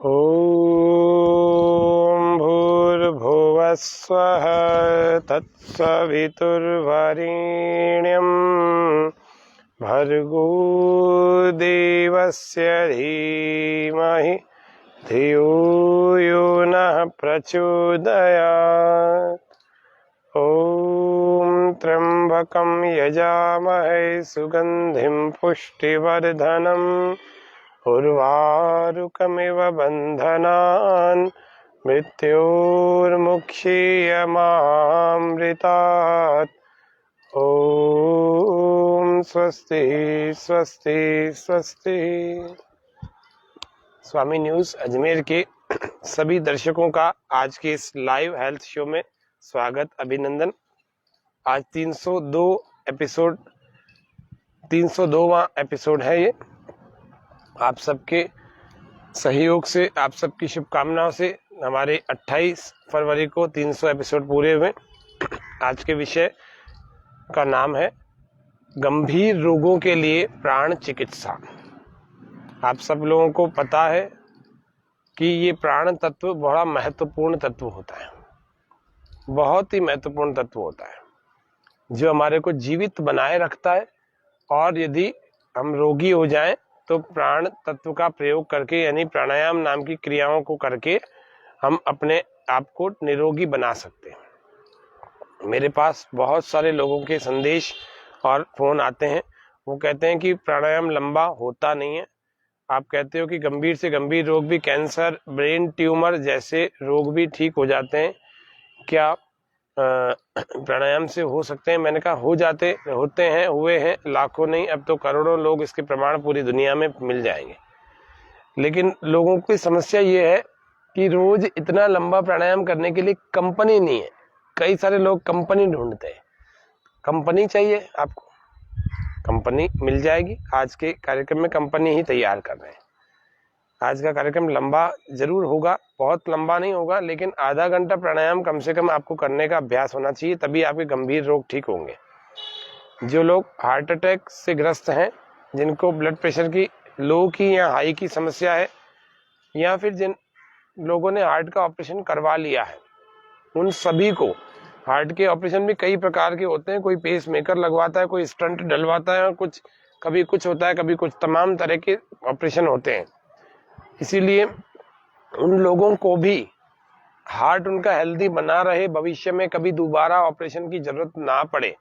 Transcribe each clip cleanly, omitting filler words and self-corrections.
ॐ भूर्भुवः स्वः तत्सवितुर्वरेण्यं भर्गो देवस्य धीमहि धियो यो नः प्रचोदयात्। ॐ त्र्यम्बकं यजामहे सुगन्धिं पुष्टिवर्धनम् उर्वारुकमिव बन्धनान् मृत्योर्मुक्षीयमामृतात्। ॐ स्वस्ति स्वस्ति स्वस्ति। स्वामी न्यूज अजमेर के सभी दर्शकों का आज के इस लाइव हेल्थ शो में स्वागत, अभिनंदन। आज 302वां एपिसोड है ये। आप सबके सहयोग से, आप सबकी शुभकामनाओं से हमारे 28 फरवरी को 300 एपिसोड पूरे हुए। आज के विषय का नाम है गंभीर रोगों के लिए प्राण चिकित्सा। आप सब लोगों को पता है कि ये प्राण तत्व बड़ा महत्वपूर्ण तत्व होता है, बहुत ही महत्वपूर्ण तत्व होता है जो हमारे को जीवित बनाए रखता है। और यदि हम रोगी हो जाएं तो प्राण तत्व का प्रयोग करके, यानी प्राणायाम नाम की क्रियाओं को करके हम अपने आप को निरोगी बना सकते हैं। मेरे पास बहुत सारे लोगों के संदेश और फोन आते हैं। वो कहते हैं कि प्राणायाम लंबा होता नहीं है। आप कहते हो कि गंभीर से गंभीर रोग भी, कैंसर, ब्रेन ट्यूमर जैसे रोग भी ठीक हो जाते हैं, क्या प्राणायाम से हो सकते हैं? मैंने कहा होते हैं, हुए हैं लाखों नहीं, अब तो करोड़ों लोग इसके प्रमाण पूरी दुनिया में मिल जाएंगे। लेकिन लोगों की समस्या ये है कि रोज इतना लंबा प्राणायाम करने के लिए कंपनी नहीं है। कई सारे लोग कंपनी ढूंढते हैं। कंपनी चाहिए आपको, कंपनी मिल जाएगी। आज के कार्यक्रम में कंपनी ही तैयार कर रहे हैं। आज का कार्यक्रम लंबा जरूर होगा, बहुत लंबा नहीं होगा, लेकिन आधा घंटा प्राणायाम कम से कम आपको करने का अभ्यास होना चाहिए, तभी आपके गंभीर रोग ठीक होंगे। जो लोग हार्ट अटैक से ग्रस्त हैं, जिनको ब्लड प्रेशर की लो की या हाई की समस्या है, या फिर जिन लोगों ने हार्ट का ऑपरेशन करवा लिया है, उन सभी को, हार्ट के ऑपरेशन भी कई प्रकार के होते हैं। कोई पेस मेकर लगवाता है, कोई स्टंट डलवाता है, और कभी कुछ होता है, कभी कुछ, तमाम तरह के ऑपरेशन होते हैं। इसीलिए उन लोगों को भी हार्ट उनका हेल्दी बना रहे, भविष्य में कभी दोबारा ऑपरेशन की जरूरत ना पड़े,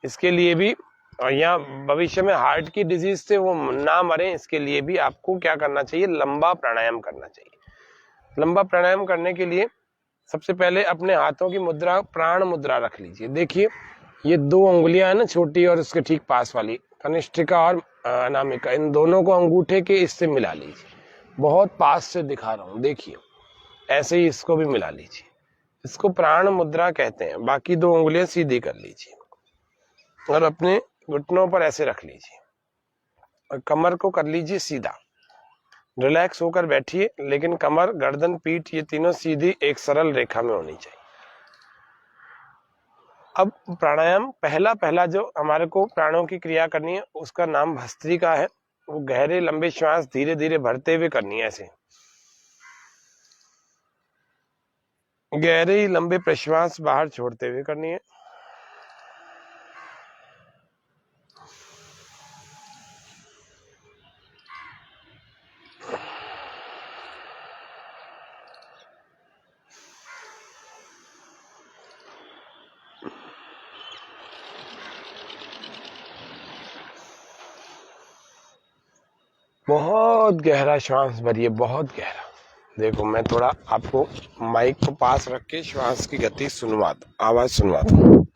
इसके लिए भी, और या भविष्य में हार्ट की डिजीज से वो ना मरे, इसके लिए भी आपको क्या करना चाहिए? लंबा प्राणायाम करना चाहिए। लंबा प्राणायाम करने के लिए सबसे पहले अपने हाथों की मुद्रा, प्राण मुद्रा रख लीजिए। देखिए, ये 2 अंगुलियां है ना, छोटी और उसके ठीक पास वाली, कनिष्ठिका और अनामिका, इन दोनों को अंगूठे के इससे मिला लीजिए। बहुत पास से दिखा रहा हूं, देखिए, ऐसे ही इसको भी मिला लीजिए। इसको प्राण मुद्रा कहते हैं। बाकी 2 उंगलियां सीधी कर लीजिए और अपने घुटनों पर ऐसे रख लीजिए और कमर को कर लीजिए सीधा। रिलैक्स होकर बैठिए, लेकिन कमर, गर्दन, पीठ ये तीनों सीधी एक सरल रेखा में होनी चाहिए। अब प्राणायाम पहला जो हमारे को प्राणों की क्रिया करनी है, उसका नाम भस्त्रिका है। वो गहरे लंबे श्वास धीरे धीरे भरते हुए करनी है। ऐसे गहरे लंबे प्रश्वास बाहर छोड़ते हुए करनी है। बहुत गहरा श्वास भरिए, बहुत गहरा। देखो, मैं थोड़ा आपको माइक को पास रख के श्वास की गति आवाज सुनवाता हूँ।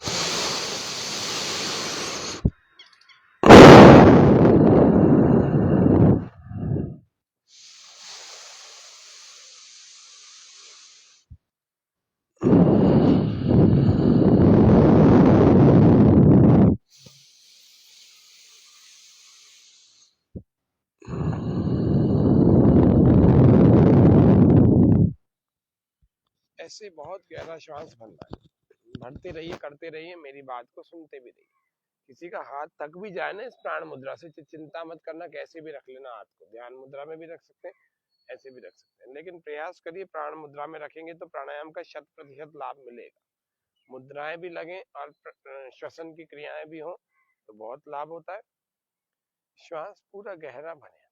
ऐसे बहुत गहरा श्वास भरना है। भरते रहिए, करते रहिए, मेरी बात को सुनते भी रहिए। किसी का हाथ थक भी जाए ना इस प्राण मुद्रा से, चिंता मत करना, कैसे भी रख लेना हाथ को। ध्यान मुद्रा में भी रख सकते हैं, ऐसे भी रख सकते हैं, लेकिन प्रयास करिए प्राण मुद्रा में रखेंगे तो प्राणायाम का 100% लाभ मिलेगा। मुद्राएं भी लगें और श्वसन की क्रियाएं भी हों तो बहुत लाभ होता है। श्वास पूरा गहरा भरें।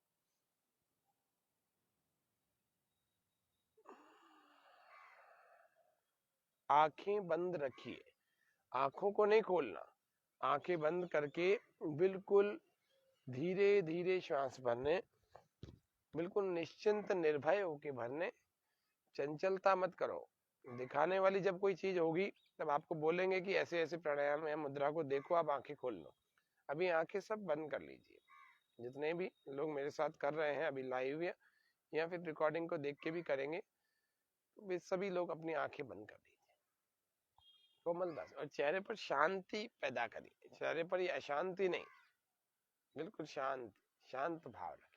आंखें बंद रखिए, आंखों को नहीं खोलना, आंखें बंद करके बिल्कुल धीरे धीरे श्वास भरने, बिल्कुल निश्चिंत निर्भय होके भरने। चंचलता मत करो। दिखाने वाली जब कोई चीज होगी तब आपको बोलेंगे कि ऐसे ऐसे प्राणायाम है, मुद्रा को देखो, आप आंखें खोल लो। अभी आंखें सब बंद कर लीजिए। जितने भी लोग मेरे साथ कर रहे हैं अभी लाइव या फिर रिकॉर्डिंग को देख के भी करेंगे, तो वे सभी लोग अपनी आंखें बंद कर लीजिए। कोमल बस, और चेहरे पर शांति पैदा करिए। चेहरे पर ये अशांति नहीं, बिल्कुल शांत शांत भाव रखें।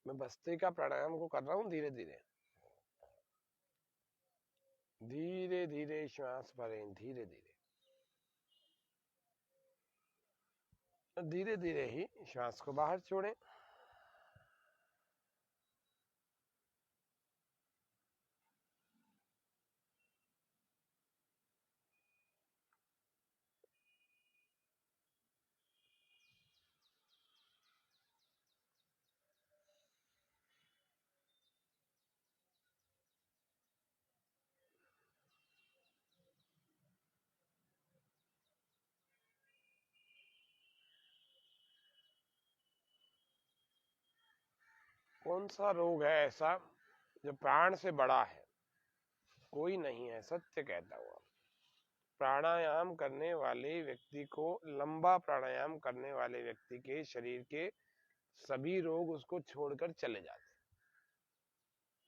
मैं भस्त्रिका प्राणायाम को कर रहा हूँ। धीरे धीरे धीरे धीरे श्वास भरें, धीरे धीरे धीरे धीरे ही श्वास को बाहर छोड़ें। कौन सा रोग है ऐसा जो प्राण से बड़ा है? कोई नहीं है, सत्य कहता हुआ। प्राणायाम करने वाले व्यक्ति को, लंबा प्राणायाम करने वाले व्यक्ति के शरीर के सभी रोग उसको छोड़कर चले जाते।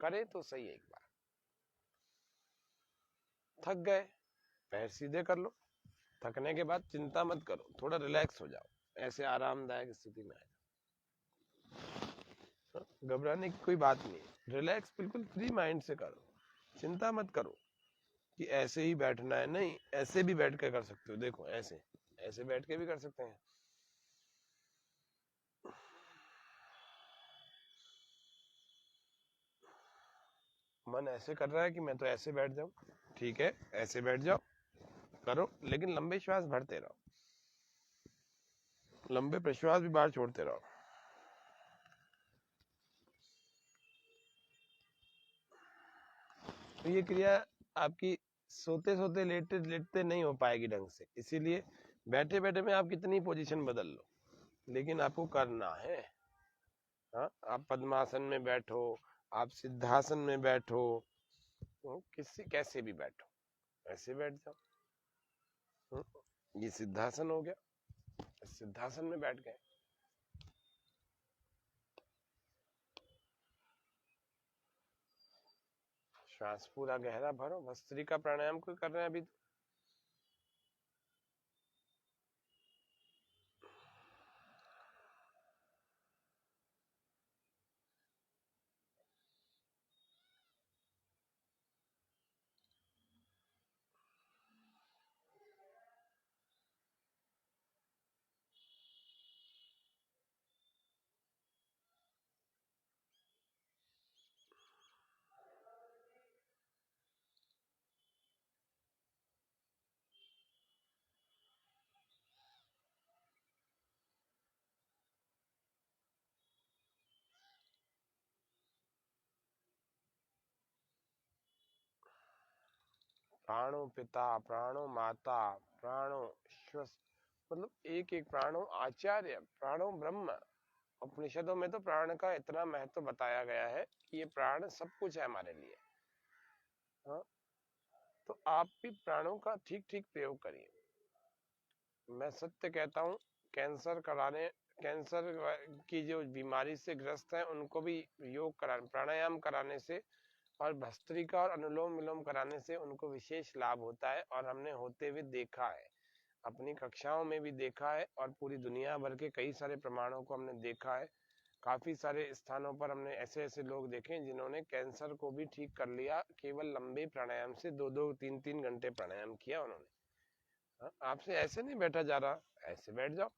करे तो सही एक बार। थक गए, पैर सीधे कर लो। थकने के बाद चिंता मत करो, थोड़ा रिलैक्स हो जाओ, ऐसे आरामदायक स्थिति में आ जाओ। घबराने की कोई बात नहीं, रिलैक्स बिल्कुल फ्री माइंड से करो। चिंता मत करो कि ऐसे ही बैठना है, नहीं, ऐसे भी बैठ के कर सकते हो। देखो ऐसे ऐसे बैठ के भी कर सकते हैं। मन ऐसे कर रहा है कि मैं तो ऐसे बैठ जाऊं, ठीक है, ऐसे बैठ जाओ, करो, लेकिन लंबे श्वास भरते रहो, लंबे प्रश्वास भी बाहर छोड़ते रहो। तो ये क्रिया आपकी सोते सोते लेटे लेटते नहीं हो पाएगी ढंग से, इसीलिए बैठे बैठे में आप कितनी पोजीशन बदल लो, लेकिन आपको करना है। हाँ, आप पद्मासन में बैठो, आप सिद्धासन में बैठो, तो किसी कैसे भी बैठो, ऐसे बैठ जाओ। ये सिद्धासन हो गया, सिद्धासन में बैठ गए। श्वास पूरा गहरा भरो। भस्त्रिका प्राणायाम को कर रहे हैं अभी तो। प्राणो पिता, प्राणो माता, प्राणो श्वस, मतलब एक एक प्राणो आचार्य, प्राणो ब्रह्म। उपनिषदों में तो प्राण का इतना महत्व बताया गया है कि ये प्राण सब कुछ है हमारे लिए। हाँ, तो आप भी प्राणों का ठीक ठीक प्रयोग करिए। मैं सत्य कहता हूँ, कैंसर की जो बीमारी से ग्रस्त है उनको भी योग कराने, प्राणायाम कराने से और भस्त्रिका और अनुलोम विलोम कराने से उनको विशेष लाभ होता है। और हमने होते हुए देखा है, अपनी कक्षाओं में भी देखा है और पूरी दुनिया भर के कई सारे प्रमाणों को हमने देखा है। काफी सारे स्थानों पर हमने ऐसे ऐसे लोग देखे जिन्होंने कैंसर को भी ठीक कर लिया केवल लंबे प्राणायाम से। 2-2 3-3 घंटे प्राणायाम किया उन्होंने। आपसे ऐसे नहीं बैठा जा रहा, ऐसे बैठ जाओ।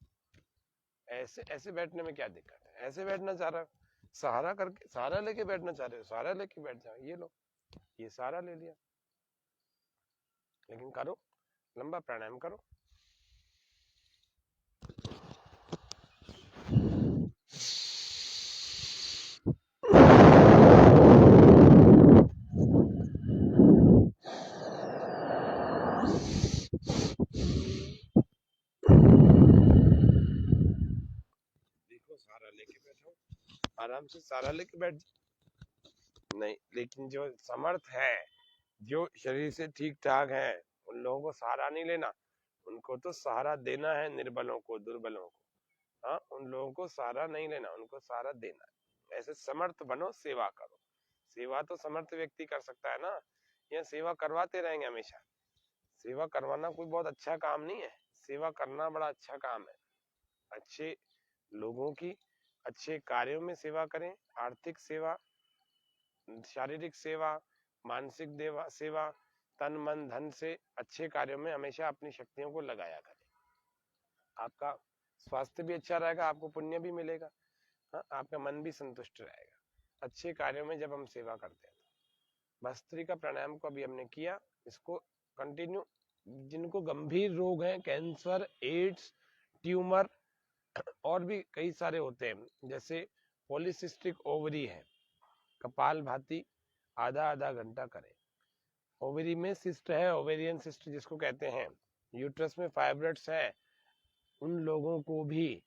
ऐसे ऐसे बैठने में क्या दिक्कत है? ऐसे बैठना चाह रहा हो, सहारा करके, सहारा लेके बैठना चाह रहे हो, सहारा लेके बैठ जाओ। ये लो, ये सहारा ले लिया, लेकिन करो, लंबा प्राणायाम करो। देखो, सहारा लेके बैठो, आराम से सहारा लेके बैठ जाओ। नहीं, लेकिन जो समर्थ है, जो शरीर से ठीक ठाक है, उन लोगों को सहारा नहीं लेना, उनको तो सहारा देना है, निर्बलों को, दुर्बलों को। हाँ, उन लोगों को सहारा नहीं लेना, उनको सहारा देना है। ऐसे समर्थ बनो, सेवा करो। सेवा तो समर्थ व्यक्ति कर सकता है ना, या सेवा करवाते रहेंगे हमेशा? सेवा करवाना कोई बहुत अच्छा काम नहीं है, सेवा करना बड़ा अच्छा काम है। अच्छे लोगों की अच्छे कार्यों में सेवा करें, आर्थिक सेवा, शारीरिक सेवा, मानसिक सेवा, तन मन धन से अच्छे कार्यों में हमेशा अपनी शक्तियों को लगाया करें। आपका स्वास्थ्य भी अच्छा रहेगा, आपको पुण्य भी मिलेगा। हाँ, आपका मन भी संतुष्ट रहेगा अच्छे कार्यों में जब हम सेवा करते हैं। तो भस्त्रिका प्राणायाम को अभी हमने किया, इसको कंटिन्यू। जिनको गंभीर रोग हैं, कैंसर, एड्स, ट्यूमर और भी कई सारे होते हैं, जैसे पॉलीसिस्टिक ओवरी है, कपाल भाती आधा आधा घंटा करें। ओवरी में सिस्ट है, ओवेरियन सिस्ट जिसको कहते हैं, यूट्रस में फाइब्रोइड्स है, उन लोगों को भी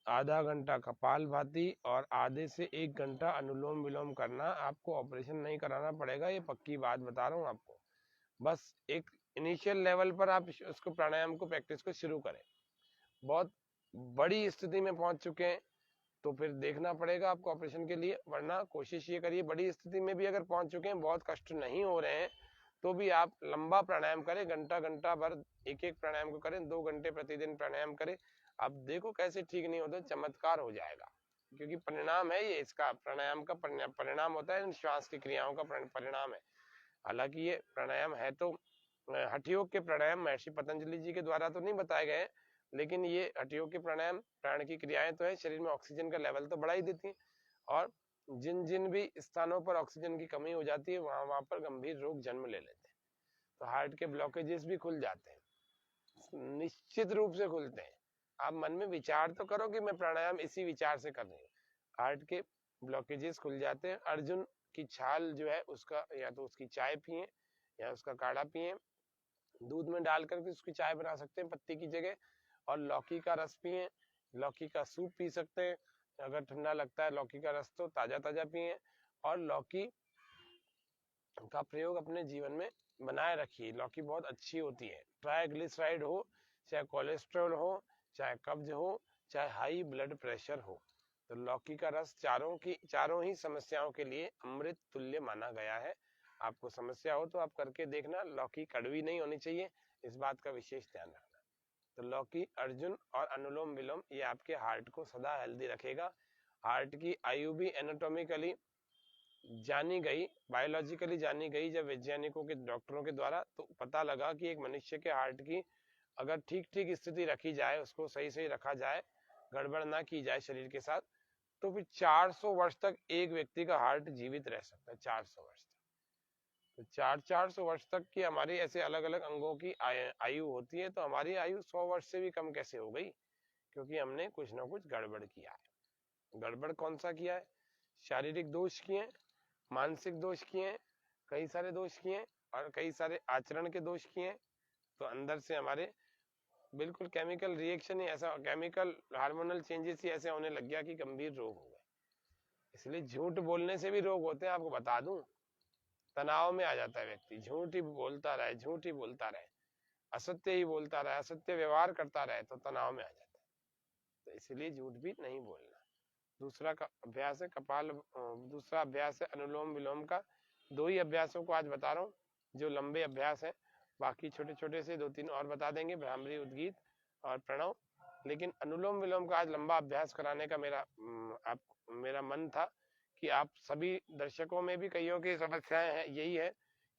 आधा घंटा कपाल भाती और आधे से 1 घंटा अनुलोम विलोम करना। आपको ऑपरेशन नहीं कराना पड़ेगा, ये पक्की बात बता रहा हूँ आपको। बस एक इनिशियल लेवल पर आप उसको प्राणायाम को प्रैक्टिस को शुरू करें। बहुत बड़ी स्थिति में पहुंच चुके हैं तो फिर देखना पड़ेगा आपको ऑपरेशन के लिए, वरना कोशिश ये करिए, बड़ी स्थिति में भी अगर पहुंच चुके हैं, बहुत कष्ट नहीं हो रहे हैं, तो भी आप लंबा प्राणायाम करें, घंटा घंटा भर एक एक प्राणायाम को करें, 2 घंटे प्रतिदिन प्राणायाम करें। अब देखो कैसे ठीक नहीं होता, चमत्कार हो जाएगा, क्योंकि परिणाम है ये, इसका प्राणायाम का परिणाम होता है, श्वास की क्रियाओं का परिणाम है। हालांकि ये प्राणायाम है तो हठयोग के प्राणायाम महर्षि पतंजलि जी के द्वारा तो नहीं बताए गए, लेकिन ये हठयोग के प्राणायाम प्राण की क्रियाएं तो है, शरीर में ऑक्सीजन का लेवल तो बढ़ा ही देती है। और जिन जिन भी स्थानों पर ऑक्सीजन की कमी हो जाती है, वहां वहां पर गंभीर रोग जन्म ले लेते हैं। तो हार्ट के ब्लॉकेजेस भी खुल जाते हैं, निश्चित रूप से खुलते हैं। आप मन में विचार तो करो कि मैं प्राणायाम इसी विचार से कर रही हूँ, हार्ट के ब्लॉकेजेस खुल जाते हैं। अर्जुन की छाल जो है उसका, या तो उसकी चाय पिए या उसका काढ़ा पिए, दूध में डालकर के उसकी चाय बना सकते हैं पत्ती की जगह। और लौकी का रस पिए, लौकी का सूप पी सकते हैं, अगर ठंडा लगता है लौकी का रस तो ताजा ताजा पिए। और लौकी का प्रयोग अपने जीवन में बनाए रखिए, लौकी बहुत अच्छी होती है। ट्राइग्लिसराइड हो, चाहे कोलेस्ट्रॉल हो, चाहे कब्ज हो, चाहे हाई ब्लड प्रेशर हो, तो लौकी का रस चारों ही समस्याओं के लिए अमृत तुल्य माना गया है। आपको समस्या हो तो आप करके देखना, लौकी कड़वी नहीं होनी चाहिए, इस बात का विशेष ध्यान रखना। तो लौकी, अर्जुन और अनुलोम विलोम ये आपके हार्ट को सदा हेल्दी रखेगा। हार्ट की आयु भी एनाटॉमिकली जानी गई, बायोलॉजिकली जानी गई जब वैज्ञानिकों के, डॉक्टरों के द्वारा, तो पता लगा कि एक मनुष्य के हार्ट की अगर ठीक ठीक स्थिति रखी जाए, उसको सही सही रखा जाए, गड़बड़ ना की जाए शरीर के साथ, तो फिर 400 वर्ष तक एक व्यक्ति का हार्ट जीवित रह सकता है। 400 वर्ष तक, तो 400 वर्ष तक की हमारी ऐसे अलग अलग अंगों की आयु होती है, तो हमारी आयु 100 वर्ष से भी कम कैसे हो गई? क्योंकि हमने कुछ ना कुछ गड़बड़ किया है। गड़बड़ कौन सा किया है? शारीरिक दोष किए, मानसिक दोष किए, कई सारे दोष किए, और कई सारे आचरण के दोष किए। तो अंदर से हमारे बिल्कुल केमिकल रिएक्शन ही ऐसा, केमिकल हार्मोनल चेंजेस ही ऐसे होने लग गया कि गंभीर रोग हो गए। इसलिए झूठ बोलने से भी रोग होते हैं, आपको बता दूं। तनाव में आ जाता है व्यक्ति, झूठ ही बोलता रहे, झूठ ही बोलता रहे, असत्य ही बोलता रहे, असत्य व्यवहार करता रहे तो तनाव में आ जाता है। तो इसलिए झूठ भी नहीं बोलना। दूसरा का अभ्यास है दूसरा अभ्यास है अनुलोम विलोम का। 2 ही अभ्यासों को आज बता रहा हूँ जो लंबे अभ्यास है, बाकी छोटे छोटे से 2-3 और बता देंगे, भ्रामरी, उद्गीत और प्रणव। लेकिन अनुलोम विलोम का आज लंबा अभ्यास कराने का मेरा मन था कि आप सभी दर्शकों में भी कईयों की समस्याएं हैं, यही है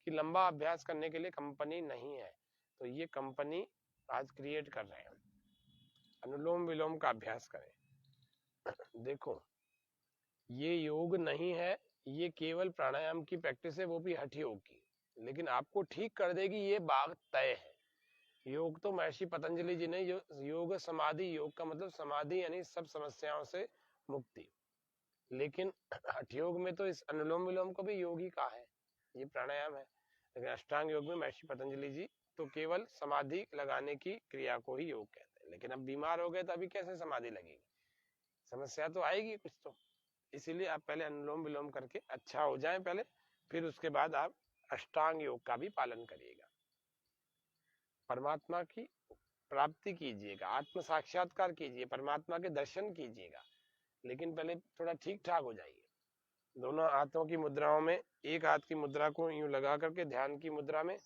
कि लंबा अभ्यास करने के लिए कंपनी नहीं है, तो ये कंपनी आज क्रिएट कर रहे हैं। अनुलोम विलोम का अभ्यास करें। देखो, ये योग नहीं है, ये केवल प्राणायाम की प्रैक्टिस है, वो भी हठ योग की, लेकिन आपको ठीक कर देगी ये बात तय है। योग तो महर्षि पतंजलि जी ने योग समाधि, योग का मतलब समाधि यानी सब समस्याओं से मुक्ति, लेकिन हठ योग में तो इस अनुलोम विलोम को भी योग ही कहा है, ये प्राणायाम है। लेकिन अष्टांग योग में महर्षि पतंजलि जी तो केवल समाधि लगाने की क्रिया को ही योग कहते हैं। लेकिन अब बीमार हो गए तो अभी कैसे समाधि लगेगी, समस्या तो आएगी कुछ तो। इसीलिए आप पहले अनुलोम विलोम करके अच्छा हो जाएं पहले, फिर उसके बाद आप अष्टांग योग का भी पालन करिएगा। परमात्मा की प्राप्ति कीजिएगा, आत्म साक्षात्कार कीजिए, परमात्मा के दर्शन कीजिएगा, लेकिन पहले थोड़ा ठीक ठाक हो जाइए। दोनों हाथों की मुद्राओं में, एक हाथ की मुद्रा को यूं लगा करके ध्यान की मुद्रा में,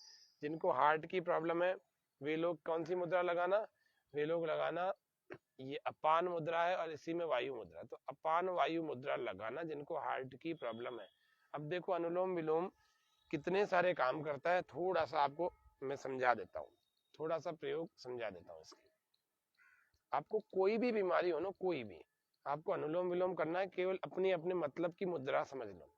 जिनको हार्ट की प्रॉब्लम है वे लोग कौन सी मुद्रा लगाना, वे लोग लगाना ये अपान मुद्रा है और इसी में वायु मुद्रा, तो अपान वायु मुद्रा लगाना जिनको हार्ट की प्रॉब्लम है। अब देखो अनुलोम विलोम कितने सारे काम करता है, थोड़ा सा आपको मैं समझा देता हूँ, थोड़ा सा प्रयोग समझा देता हूँ इसके। आपको कोई भी बीमारी हो ना, कोई भी, आपको अनुलोम विलोम करना है, केवल अपनी अपने मतलब की मुद्रा समझ लो।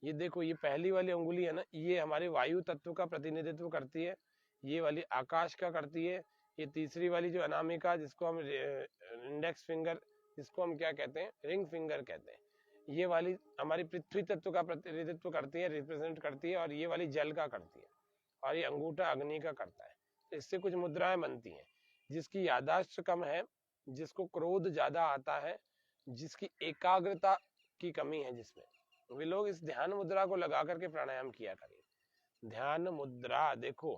ये देखो, ये पहली वाली अंगुली है ना, ये हमारे वायु तत्व का प्रतिनिधित्व करती है, ये वाली आकाश का करती है। ये तीसरी वाली जो अनामिका, जिसको हम इंडेक्स फिंगर, जिसको हम क्या कहते हैं, रिंग फिंगर कहते हैं, ये वाली हमारी पृथ्वी तत्व का प्रतिनिधित्व करती है, रिप्रेजेंट करती है, और ये वाली जल का करती है, और ये अंगूठा अग्नि का करता है। तो इससे कुछ मुद्राएं बनती हैं। जिसकी याददाश्त कम है, जिसको क्रोध ज्यादा आता है, जिसकी एकाग्रता की कमी है, जिसमें वे लोग इस ध्यान मुद्रा को लगा करके प्राणायाम किया करें। ध्यान मुद्रा देखो,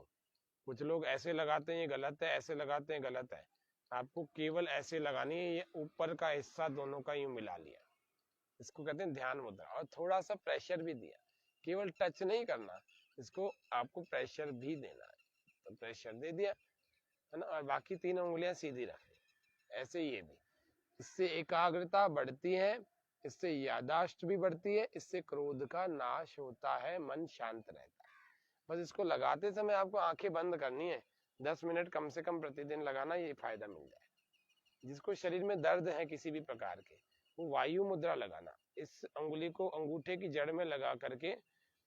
कुछ लोग ऐसे लगाते हैं ये गलत है, ऐसे लगाते हैं गलत है। आपको केवल ऐसे लगानी है, ये ऊपर का हिस्सा दोनों का यूं मिला लिया, इसको कहते हैं ध्यान मुद्रा। और थोड़ा सा प्रेशर भी दिया, केवल टच नहीं करना, इसको आपको प्रेशर भी देना है, तो प्रेशर दे दिया है ना, और बाकी 3 उंगलियां सीधी रखनी, ऐसे ये भी। इससे एकाग्रता बढ़ती है, इससे यादाश्त भी बढ़ती है, इससे क्रोध का नाश होता है, मन शांत रहता है। बस इसको लगाते समय आपको आंखें बंद करनी है, 10 मिनट कम से कम प्रतिदिन लगाना, ये फायदा मिल जाए। जिसको शरीर में दर्द है किसी भी प्रकार के, वो वायु मुद्रा लगाना, इस अंगुली को अंगूठे की जड़ में लगा करके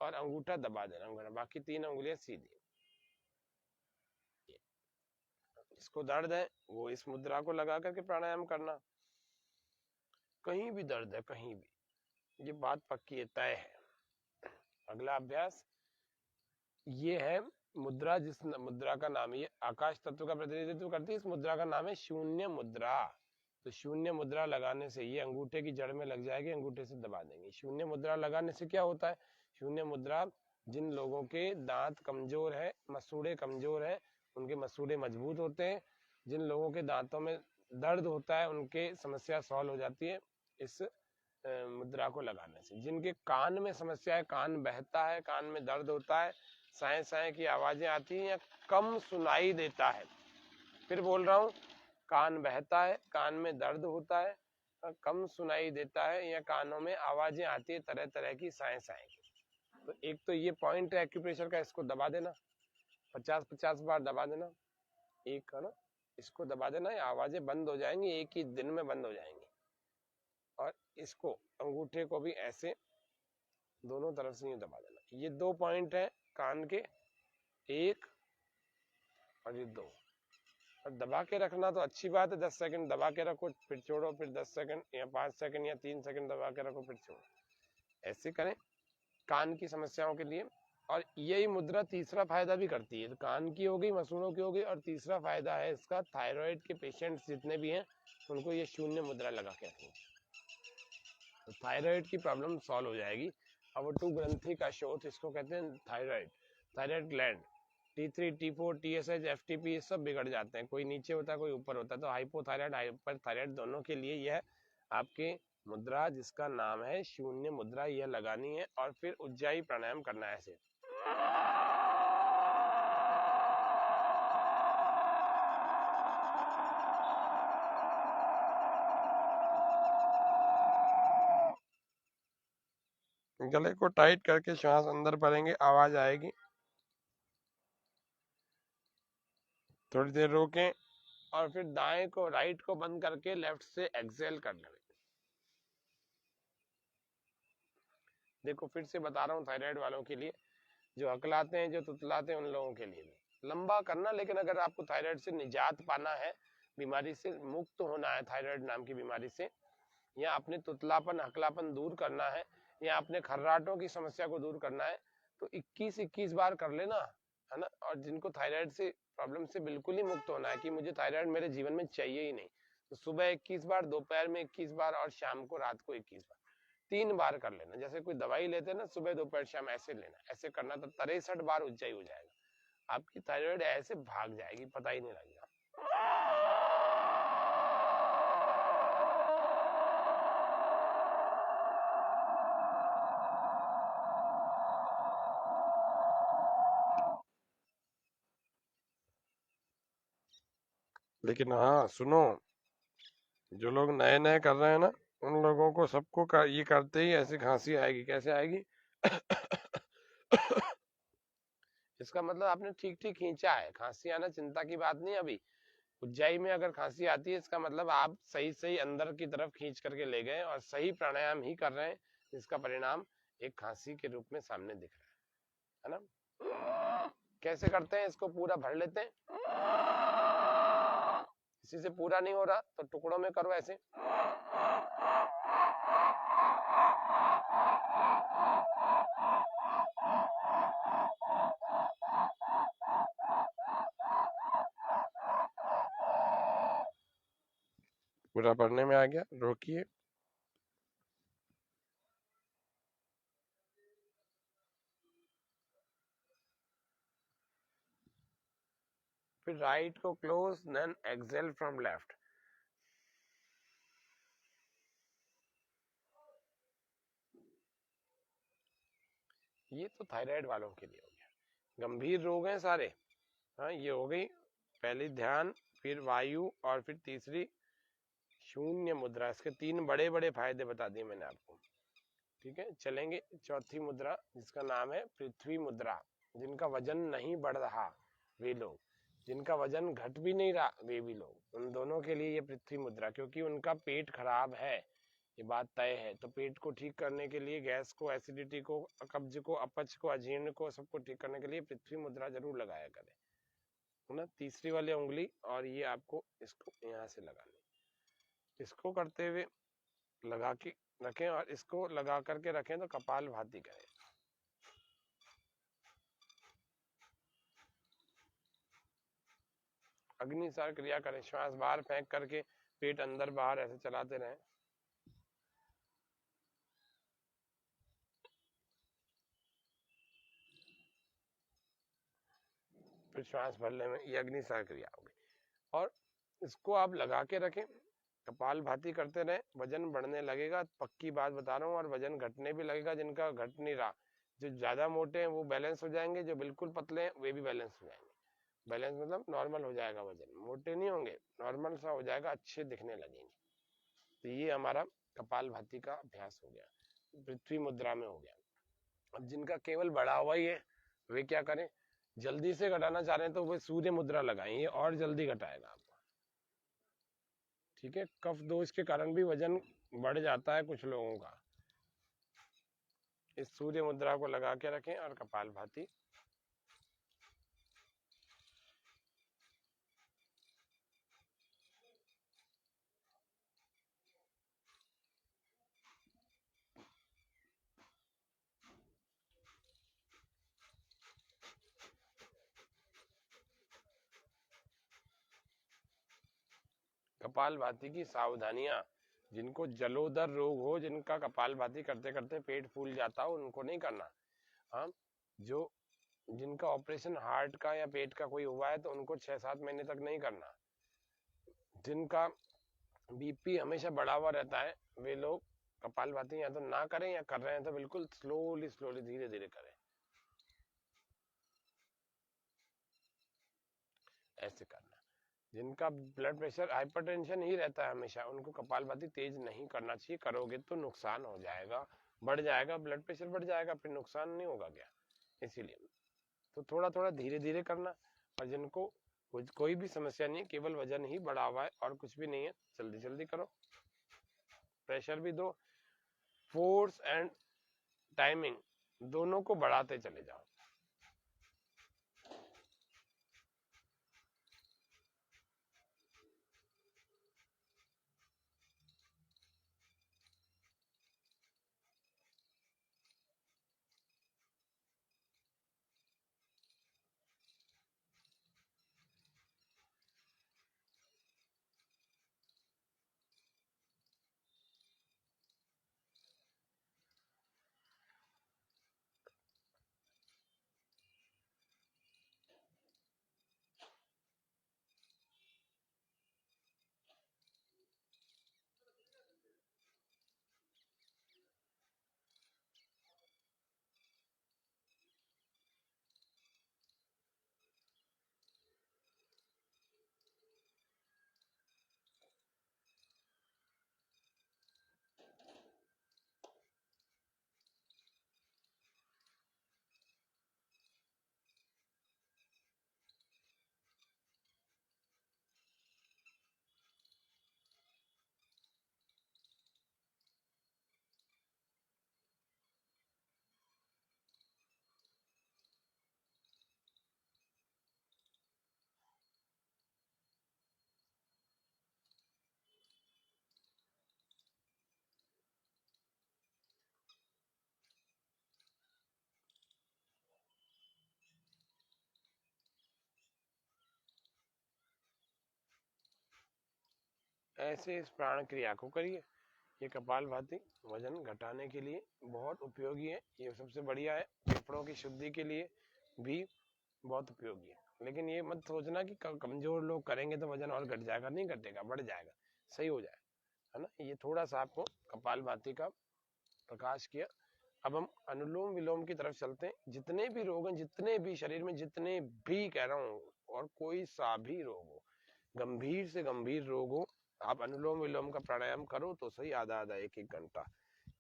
और अंगूठा दबा देना, बाकी 3 उंगलियां सीधी। जिसको दर्द है वो इस मुद्रा को लगा करके प्राणायाम करना। कहीं भी दर्द है, कहीं भी, ये बात पक्की है, तय है। अगला अभ्यास ये है मुद्रा, जिस मुद्रा का नाम, ये आकाश तत्व का प्रतिनिधित्व करती है, इस मुद्रा का नाम है शून्य मुद्रा। तो शून्य मुद्रा लगाने से ये अंगूठे की जड़ में लग जाएगी, अंगूठे से दबा देंगे। शून्य मुद्रा लगाने से क्या होता है, शून्य मुद्रा, जिन लोगों के दांत कमजोर है, मसूड़े कमजोर है, उनके मसूड़े मजबूत होते हैं। जिन लोगों के दांतों में दर्द होता है, उनके समस्या सॉल्व हो जाती है इस मुद्रा को लगाने से। जिनके कान में समस्या है, कान बहता है, कान में दर्द होता है, साए साए की आवाजें आती हैं या कम सुनाई देता है, फिर बोल रहा हूँ, कान बहता है, कान में दर्द होता है, कम सुनाई देता है, या कानों में आवाजें आती है तरह तरह की, साए साए की, तो एक तो ये पॉइंट है एक्यूप्रेशर का, इसको दबा देना, 50-50 बार दबा देना, एक है ना, इसको दबा देना, आवाजें बंद हो जाएंगी, एक ही दिन में बंद हो जाएंगी। और इसको अंगूठे को भी ऐसे दोनों तरफ से यूं दबा देना। ये 2 पॉइंट है कान के, एक और ये 2, और दबा के रखना तो अच्छी बात है, 10 सेकंड दबा के रखो, फिर छोड़ो, फिर 10 सेकंड या 5 सेकंड या 3 सेकंड दबा के रखो, फिर छोड़ो, ऐसे करें कान की समस्याओं के लिए। और यही मुद्रा तीसरा फायदा भी करती है, तो कान की हो गई, मसूड़ों की हो गई, और तीसरा फायदा है इसका, थायराइड के पेशेंट्स जितने भी हैं उनको ये शून्य मुद्रा लगा के रखनी, तो थायराइड की प्रॉब्लम सॉल्व हो जाएगी। अवटु ग्रंथि का शोथ, इसको कहते हैं thyroid, thyroid gland. T3, T4, TSH, FTP ये सब बिगड़ जाते हैं, कोई नीचे होता है कोई ऊपर होता है। तो हाइपोथायराइड हाइपर थायराइड दोनों के लिए यह आपके मुद्रा जिसका नाम है शून्य मुद्रा यह लगानी है और फिर उज्जाई प्राणायाम करना है ऐसे। गले को टाइट करके श्वास अंदर भरेंगे, आवाज आएगी। थोड़ी देर रोकें और फिर दाएं को राइट को बंद करके लेफ्ट से एक्सेल कर लें। देखो फिर से बता रहा हूँ थायराइड वालों के लिए, जो हकलाते हैं जो तुतलाते हैं उन लोगों के लिए भी लंबा करना। लेकिन अगर आपको थायराइड से निजात पाना है, बीमारी से मुक्त होना है, थायराइड नाम की बीमारी से, या अपने तुतलापन हकलापन दूर करना है, या अपने खर्राटों की समस्या को दूर करना है, तो 21-21 बार कर लेना, है ना। और जिनको थायराइड से प्रॉब्लम से बिल्कुल ही मुक्त होना है कि मुझे थायराइड मेरे जीवन में चाहिए ही नहीं, तो सुबह 21 बार, दोपहर में 21 बार और शाम को रात को 21 बार, 3 बार कर लेना। जैसे कोई दवाई लेते हैं ना, सुबह दोपहर शाम ऐसे लेना, ऐसे करना तो 63 बार उज्जाई हो जाएगा। आपकी थायराइड ऐसे भाग जाएगी, पता ही नहीं लगेगा। लेकिन हाँ सुनो, जो लोग नए नए कर रहे हैं ना, उन लोगों को सबको ये करते ही ऐसी खांसी आएगी। कैसे आएगी? इसका मतलब आपने ठीक ठीक खींचा है, खांसी आना चिंता की बात नहीं। अभी उज्जाई में अगर खांसी आती है, इसका मतलब आप सही सही अंदर की तरफ खींच करके ले गए और सही प्राणायाम ही कर रहे हैं, जिसका परिणाम एक खांसी के रूप में सामने दिख रहा है ना। कैसे करते हैं इसको? पूरा भर लेते हैं, किसी से पूरा नहीं हो रहा तो टुकड़ों में करो ऐसे। पूरा भरने में आ गया, रोकिए। फिर राइट को close, then exhale from left. ये तो थायराइड वालों के लिए हो गया। गंभीर रोग हैं सारे। हाँ, ये हो गई पहली ध्यान, फिर वायु, और फिर तीसरी शून्य मुद्रा। इसके 3 बड़े बड़े फायदे बता दिए मैंने आपको। ठीक है, चलेंगे चौथी मुद्रा जिसका नाम है पृथ्वी मुद्रा। जिनका वजन नहीं बढ़ रहा वे लोग, जिनका वजन घट भी नहीं रहा वे भी लोग, उन दोनों के लिए ये पृथ्वी मुद्रा, क्योंकि उनका पेट खराब है, ये बात तय है। तो पेट को ठीक करने के लिए, गैस को, एसिडिटी को, कब्ज को, अपच को, अजीर्ण को, सबको ठीक करने के लिए पृथ्वी मुद्रा जरूर लगाया करें, है ना। तीसरी वाली उंगली, और ये आपको इसको यहाँ से लगानी, इसको करते हुए लगा के रखें, और इसको लगा करके रखें तो कपाल भाती करें। अग्निसार क्रिया करें, श्वास बाहर फेंक करके पेट अंदर बाहर ऐसे चलाते रहें। फिर श्वास भरने में, ये अग्निसार क्रिया होगी। और इसको आप लगा के रखें, कपाल भाती करते रहें, वजन बढ़ने लगेगा, पक्की बात बता रहा हूँ। और वजन घटने भी लगेगा, जिनका घट नहीं रहा। जो ज्यादा मोटे हैं वो बैलेंस हो जाएंगे, जो बिल्कुल पतले हैं वे भी बैलेंस हो जाएंगे। बैलेंस मतलब नॉर्मल हो जाएगा, वजन मोटे नहीं होंगे, नॉर्मल सा हो जाएगा, अच्छे दिखने लगेंगे। तो ये हमारा कपाल भाती का अभ्यास हो गया, पृथ्वी मुद्रा में हो गया। अब जिनका केवल बढ़ा हुआ ही है वे क्या करें? जल्दी से घटाना चाह रहे हैं तो वे सूर्य मुद्रा लगाएं, ये और जल्दी घटाएगा आपको। ठीक है, कफ दोष के कारण भी वजन बढ़ जाता है कुछ लोगों का। इस सूर्य मुद्रा को लगा के रखें और कपाल भाती। कपाल भाती की सावधानियां, जिनको जलोदर रोग हो, जिनका कपालभाति करते करते पेट फूल जाता हो, उनको नहीं करना। हाँ, जो जिनका ऑपरेशन हार्ट का या पेट का कोई हुआ है तो उनको 6-7 महीने तक नहीं करना। जिनका बीपी हमेशा बढ़ा हुआ रहता है वे लोग कपालभाति या तो ना करें, या कर रहे हैं तो बिल्कुल स्लोली स्लोली धीरे धीरे करें, ऐसे करना। जिनका ब्लड प्रेशर हाइपरटेंशन ही रहता है हमेशा, उनको कपालभाति तेज नहीं करना चाहिए। करोगे तो नुकसान हो जाएगा, बढ़ जाएगा, ब्लड प्रेशर बढ़ जाएगा, फिर नुकसान नहीं होगा क्या। इसीलिए तो थोड़ा थोड़ा धीरे धीरे करना। और जिनको कोई भी समस्या नहीं, केवल वजन ही बढ़ा हुआ है और कुछ भी नहीं है, जल्दी जल्दी करो, प्रेशर भी दो, फोर्स एंड टाइमिंग दोनों को बढ़ाते चले जाओ। ऐसे इस प्राण क्रिया को करिए। ये कपालभाति वजन घटाने के लिए बहुत उपयोगी है, ये सबसे बढ़िया है। फेफड़ों की शुद्धि के लिए भी बहुत उपयोगी है। लेकिन ये मत सोचना कि कमजोर लोग करेंगे तो वजन और घट जाएगा, नहीं घटेगा, बढ़ जाएगा, सही हो जाएगा, है ना। ये थोड़ा सा आपको कपालभाति का प्रकाश किया। अब हम अनुलोम विलोम की तरफ चलते हैं। जितने भी रोग हैं, जितने भी शरीर में, जितने भी कह रहा हूँ, और कोई सा भी रोग हो, गंभीर से गंभीर रोग हो, आप अनुलोम विलोम का प्राणायाम करो तो सही, आधा आधा 1-1 घंटा।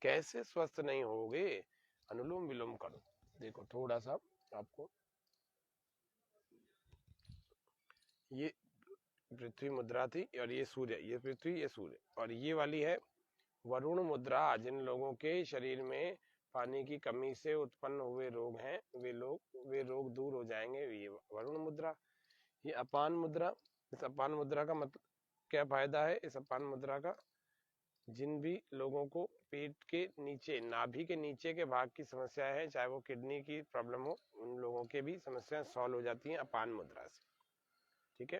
कैसे स्वस्थ नहीं होगे, अनुलोम विलोम करो। देखो थोड़ा सा आपको, ये पृथ्वी मुद्रा थी, और ये सूर्य, ये पृथ्वी, ये सूर्य, और ये वाली है वरुण मुद्रा। जिन लोगों के शरीर में पानी की कमी से उत्पन्न हुए रोग हैं, वे रोग दूर हो जाएंगे, ये वरुण मुद्रा। ये अपान मुद्रा, इस अपान मुद्रा का मतलब क्या फायदा है इस अपान मुद्रा का, जिन भी लोगों को पेट के नीचे, नाभि के नीचे के भाग की समस्या है, चाहे वो किडनी की प्रॉब्लम हो, उन लोगों के भी समस्याएं सॉल्व हो जाती हैं अपान मुद्रा से, ठीक है।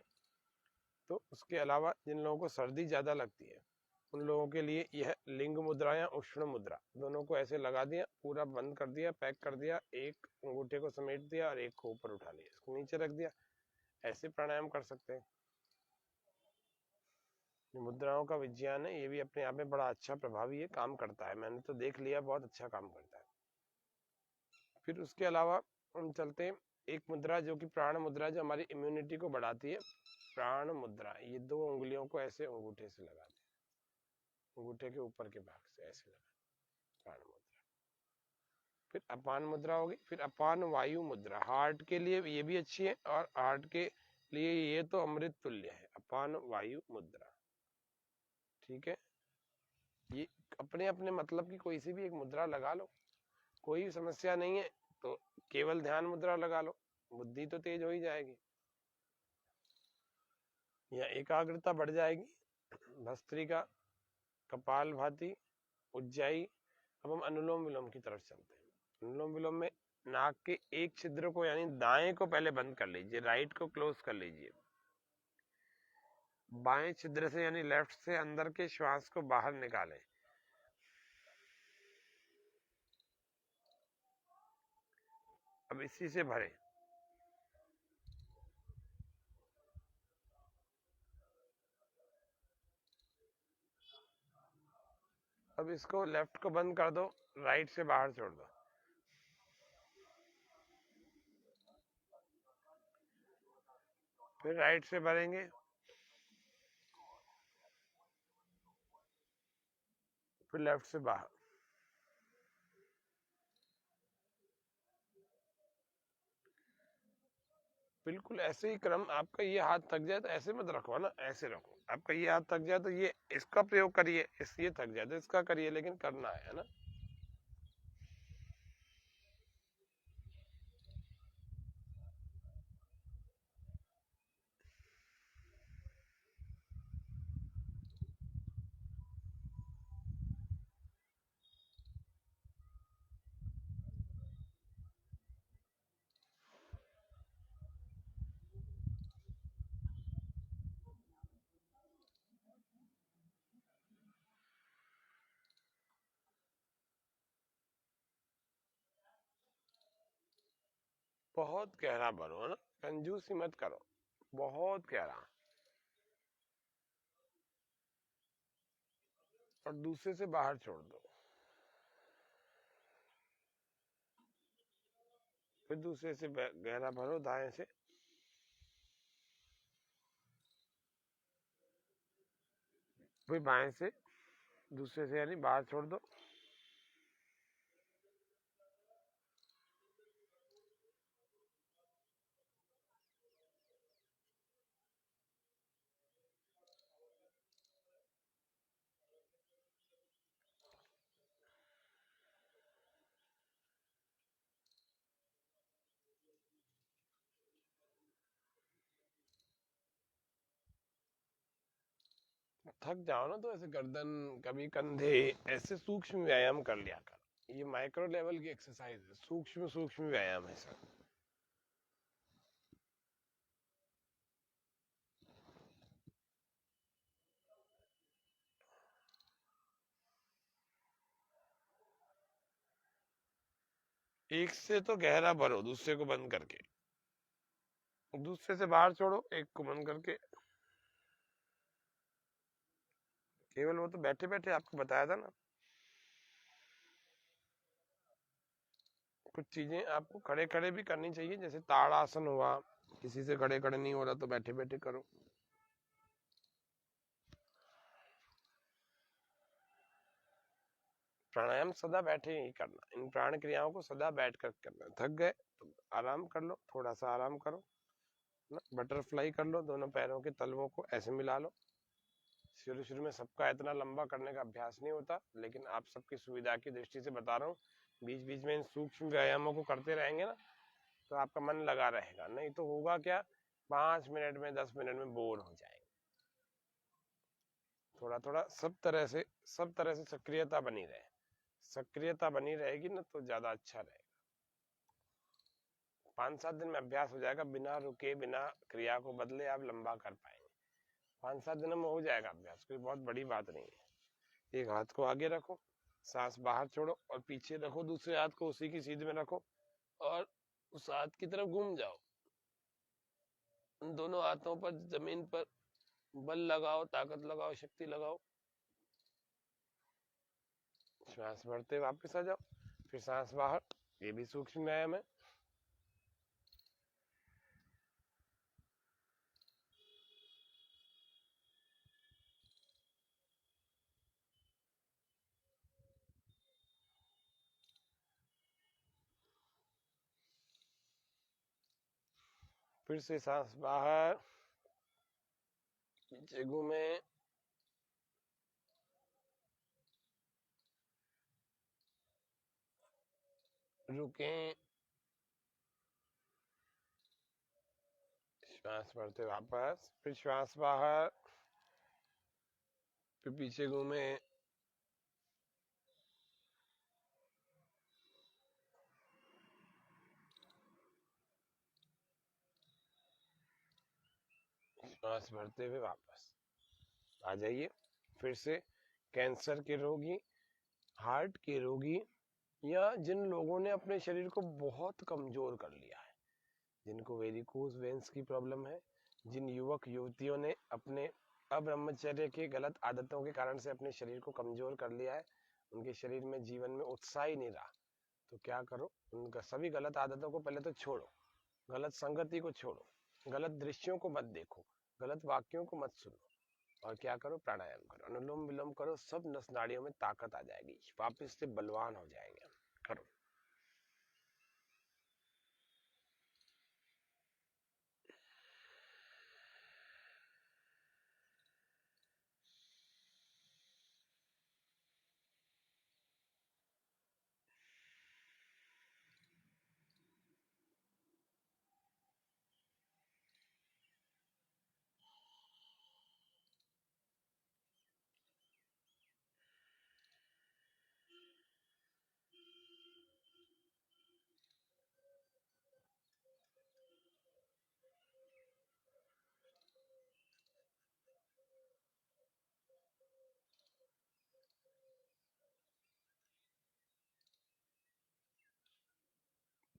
तो उसके अलावा जिन लोगों को सर्दी ज्यादा लगती है, उन लोगों के लिए यह लिंग मुद्रा या उष्ण मुद्रा, दोनों को ऐसे लगा दिया, पूरा बंद कर दिया, पैक कर दिया, एक अंगूठे को समेट दिया और एक को ऊपर उठा लिया, इसको नीचे रख दिया, ऐसे प्राणायाम कर सकते हैं। मुद्राओं का विज्ञान है, ये भी अपने आप में बड़ा अच्छा प्रभावी है, काम करता है, मैंने तो देख लिया, बहुत अच्छा काम करता है। फिर उसके अलावा हम चलते हैं एक मुद्रा जो कि प्राण मुद्रा, जो हमारी इम्यूनिटी को बढ़ाती है। प्राण मुद्रा, ये 2 उंगलियों को ऐसे अंगूठे से लगा दें, अंगूठे के ऊपर के भाग से ऐसे लगा, प्राण मुद्रा। फिर अपान मुद्रा होगी, फिर अपान वायु मुद्रा, हार्ट के लिए ये भी अच्छी है, और हार्ट के लिए ये तो अमृत तुल्य है, अपान वायु मुद्रा, ठीक है। ये अपने अपने मतलब की कोई सी भी एक मुद्रा लगा लो, कोई समस्या नहीं है, तो केवल ध्यान मुद्रा लगा लो, बुद्धि तो तेज हो ही जाएगी, या एकाग्रता बढ़ जाएगी। भस्त्रिका, कपालभाति, उज्जाई। अब हम अनुलोम विलोम की तरफ चलते हैं। अनुलोम विलोम में नाक के एक छिद्र को, यानी दाएं को पहले बंद कर लीजिए, राइट को क्लोज कर लीजिए, बाएं छिद्र से यानी लेफ्ट से अंदर के श्वास को बाहर निकालें। अब इसी से भरें। अब इसको लेफ्ट को बंद कर दो, राइट से बाहर छोड़ दो। फिर राइट से भरेंगे, फिर लेफ्ट से बाहर। बिल्कुल ऐसे ही क्रम। आपका ये हाथ थक जाए तो ऐसे मत रखो ना, ऐसे रखो। आपका ये हाथ थक जाए तो ये इसका प्रयोग करिए, ये थक जाए तो इसका करिए, लेकिन करना है ना। बहुत गहरा भरो ना, कंजूसी मत करो, बहुत गहरा। और दूसरे से बाहर छोड़ दो। फिर दूसरे से गहरा भरो, दाएं से। फिर बाएं से, दूसरे से यानी बाहर छोड़ दो। थक जाओ ना तो ऐसे गर्दन, कभी कंधे, ऐसे सूक्ष्म व्यायाम कर लिया कर। ये माइक्रो लेवल की एक्सरसाइज है, सूक्ष्म सूक्ष्म व्यायाम है सर। एक से तो गहरा भरो, दूसरे को बंद करके। दूसरे से बाहर छोड़ो, एक को बंद करके। केवल वो तो बैठे बैठे आपको बताया था ना। कुछ चीजें आपको खड़े खड़े भी करनी चाहिए, जैसे ताड़ासन हुआ। किसी से खड़े खड़े नहीं हो रहा तो बैठे बैठे करो। प्राणायाम सदा बैठे ही करना, इन प्राण क्रियाओं को सदा बैठ कर करना। थक गए तो आराम कर लो, थोड़ा सा आराम करो ना। बटरफ्लाई कर लो, दोनों पैरों के तलवों को ऐसे मिला लो। शुरू शुरू में सबका इतना लंबा करने का अभ्यास नहीं होता, लेकिन आप सबकी सुविधा की दृष्टि से बता रहा हूँ। बीच बीच में इन सूक्ष्म व्यायामों को करते रहेंगे ना, तो आपका मन लगा रहेगा। नहीं तो होगा क्या, 5 मिनट में 10 मिनट में बोर हो जाएंगे। थोड़ा थोड़ा सब तरह से सक्रियता बनी रहे। सक्रियता बनी रहेगी ना तो ज्यादा अच्छा रहेगा। 5-7 दिन में अभ्यास हो जाएगा, बिना रुके बिना क्रिया को बदले आप लंबा कर पाएंगे। 5-7 दिनों में हो जाएगा अभ्यास, कोई बहुत बड़ी बात नहीं है। एक हाथ को आगे रखो, सांस बाहर छोड़ो और पीछे रखो, दूसरे हाथ को उसी की सीध में रखो और उस हाथ की तरफ घूम जाओ। उन दोनों हाथों पर जमीन पर बल लगाओ, ताकत लगाओ, शक्ति लगाओ। श्वास भरते वापस आ जाओ, फिर सांस बाहर। ये भी सूक्ष्म व्यायाम है। फिर से सांस बाहर, नीचे घूमे, रुकें, श्वास भरते वापस, फिर श्वास बाहर, फिर पीछे घूमे, श्वास भरते हुए वापस। आ जाइए। फिर से कैंसर के रोगी, हार्ट के रोगी, या जिन लोगों ने अपने शरीर को बहुत कमजोर कर लिया है, जिनको वेरिकोज वेन्स की प्रॉब्लम है, जिन युवक युवतियों ने अपने अब्रह्मचर्य के गलत आदतों के कारण से अपने शरीर को कमजोर कर लिया है, उनके शरीर में जीवन में उत्साह ही नहीं रहा, तो क्या करो, उनका सभी गलत आदतों को पहले तो छोड़ो, गलत संगति को छोड़ो, गलत दृश्यों को मत देखो, गलत वाक्यों को मत सुनो, और क्या करो, प्राणायाम करो, अनुलोम विलोम करो, सब नस नाड़ियों में ताकत आ जाएगी, वापस से बलवान हो जाएंगे। करो।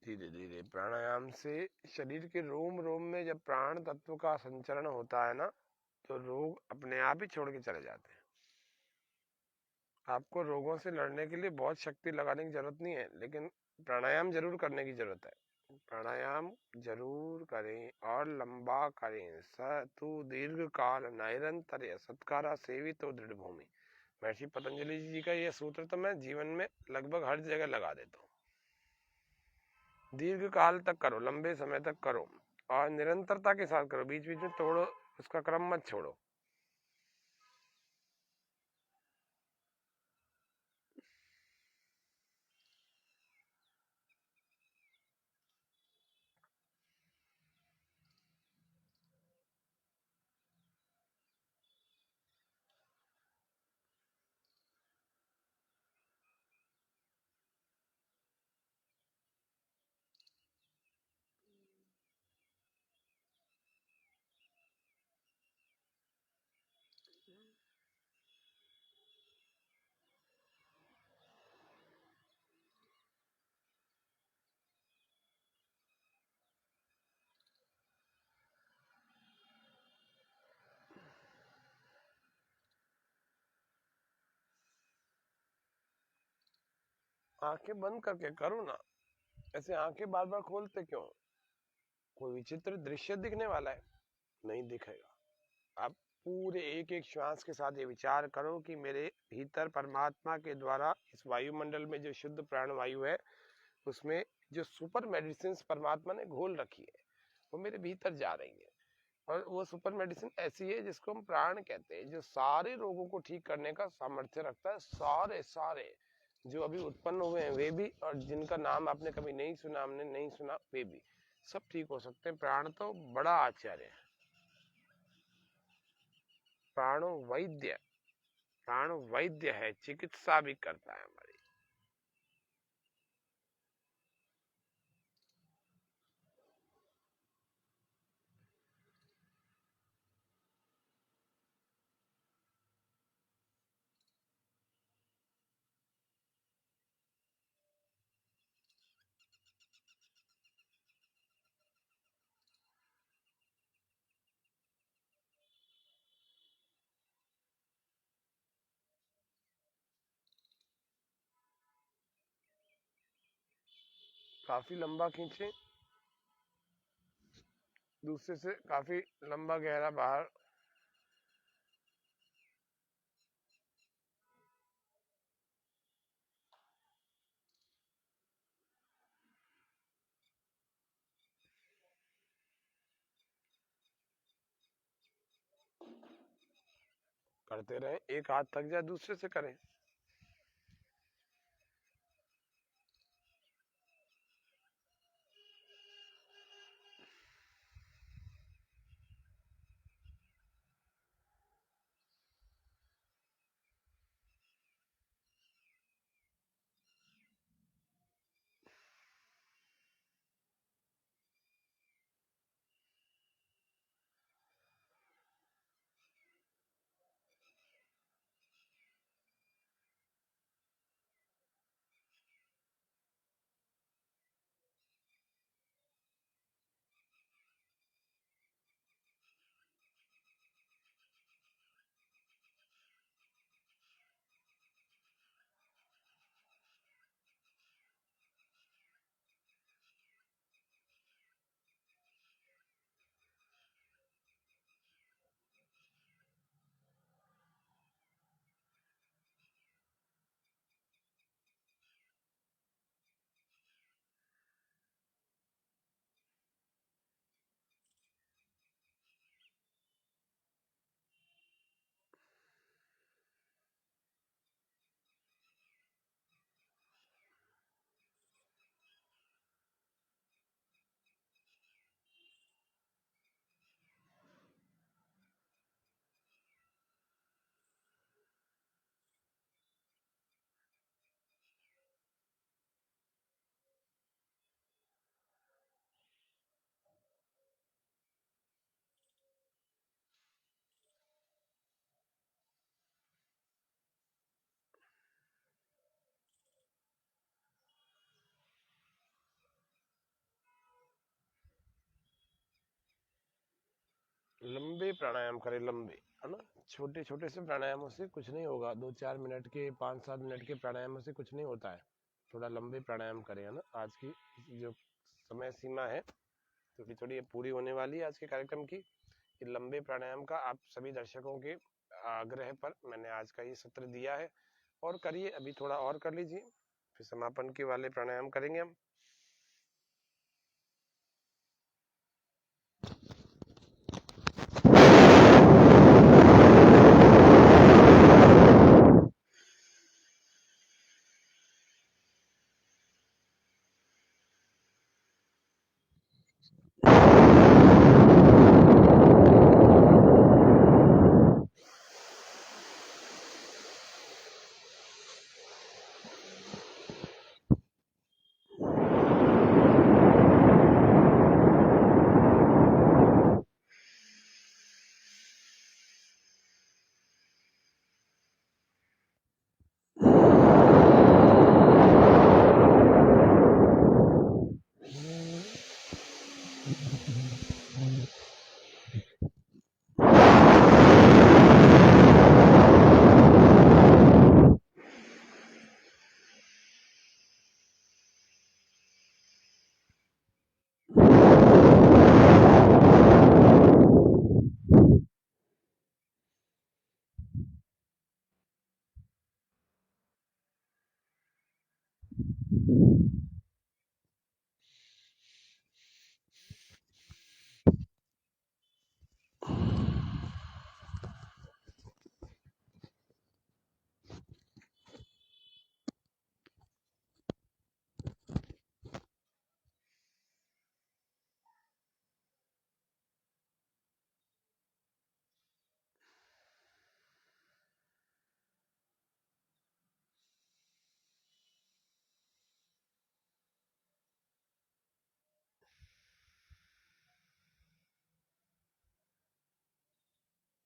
धीरे धीरे प्राणायाम से शरीर के रोम रोम में जब प्राण तत्व का संचरण होता है ना, तो रोग अपने आप ही छोड़ के चले जाते हैं। आपको रोगों से लड़ने के लिए बहुत शक्ति लगाने की जरूरत नहीं है, लेकिन प्राणायाम जरूर करने की जरूरत है। प्राणायाम जरूर करें और लंबा करें। सतु दीर्घ काल निरंतर सत्कारा सेवितो दृढ़ भूमि। महर्षि पतंजलि जी का यह सूत्र तो मैं जीवन में लगभग हर जगह लगा देता हूँ। दीर्घ काल तक करो, लंबे समय तक करो और निरंतरता के साथ करो, बीच बीच में तोड़ो, उसका क्रम मत छोड़ो। आंखें बंद करके करो ना, ऐसे आंखें बार बार खोलते क्यों? कोई विचित्र दृश्य दिखने वाला है? नहीं दिखेगा। आप पूरे एक एक श्वास के साथ ये विचार करो कि मेरे भीतर परमात्मा के द्वारा इस वायुमंडल में जो शुद्ध प्राण वायु है, उसमें जो सुपर मेडिसिन परमात्मा ने घोल रखी है, वो मेरे भीतर जा रही है। और वो सुपर मेडिसिन ऐसी है जिसको हम प्राण कहते हैं, जो सारे रोगों को ठीक करने का सामर्थ्य रखता है। सारे सारे जो अभी उत्पन्न हुए हैं वे भी, और जिनका नाम आपने कभी नहीं सुना, हमने नहीं सुना, वे भी सब ठीक हो सकते हैं। प्राण तो बड़ा आचार्य है। प्राणो वैद्य, प्राण वैद्य है, चिकित्सा भी करता है हमारी। काफी लंबा खींचे, दूसरे से काफी लंबा गहरा बाहर। करते रहे, एक हाथ थक जाए दूसरे से करें। लंबे प्राणायाम करें, लंबे, है ना। छोटे छोटे से प्राणायामों से कुछ नहीं होगा, 2-4 मिनट के, 5-7 मिनट के प्राणायामों से कुछ नहीं होता है। थोड़ा लंबे प्राणायाम करें, है ना। आज की जो समय सीमा है थोड़ी थोड़ी पूरी होने वाली है आज के कार्यक्रम की। ये लंबे प्राणायाम का आप सभी दर्शकों के आग्रह पर मैंने आज का ये सत्र दिया है, और करिए, अभी थोड़ा और कर लीजिए, फिर समापन के वाले प्राणायाम करेंगे हम।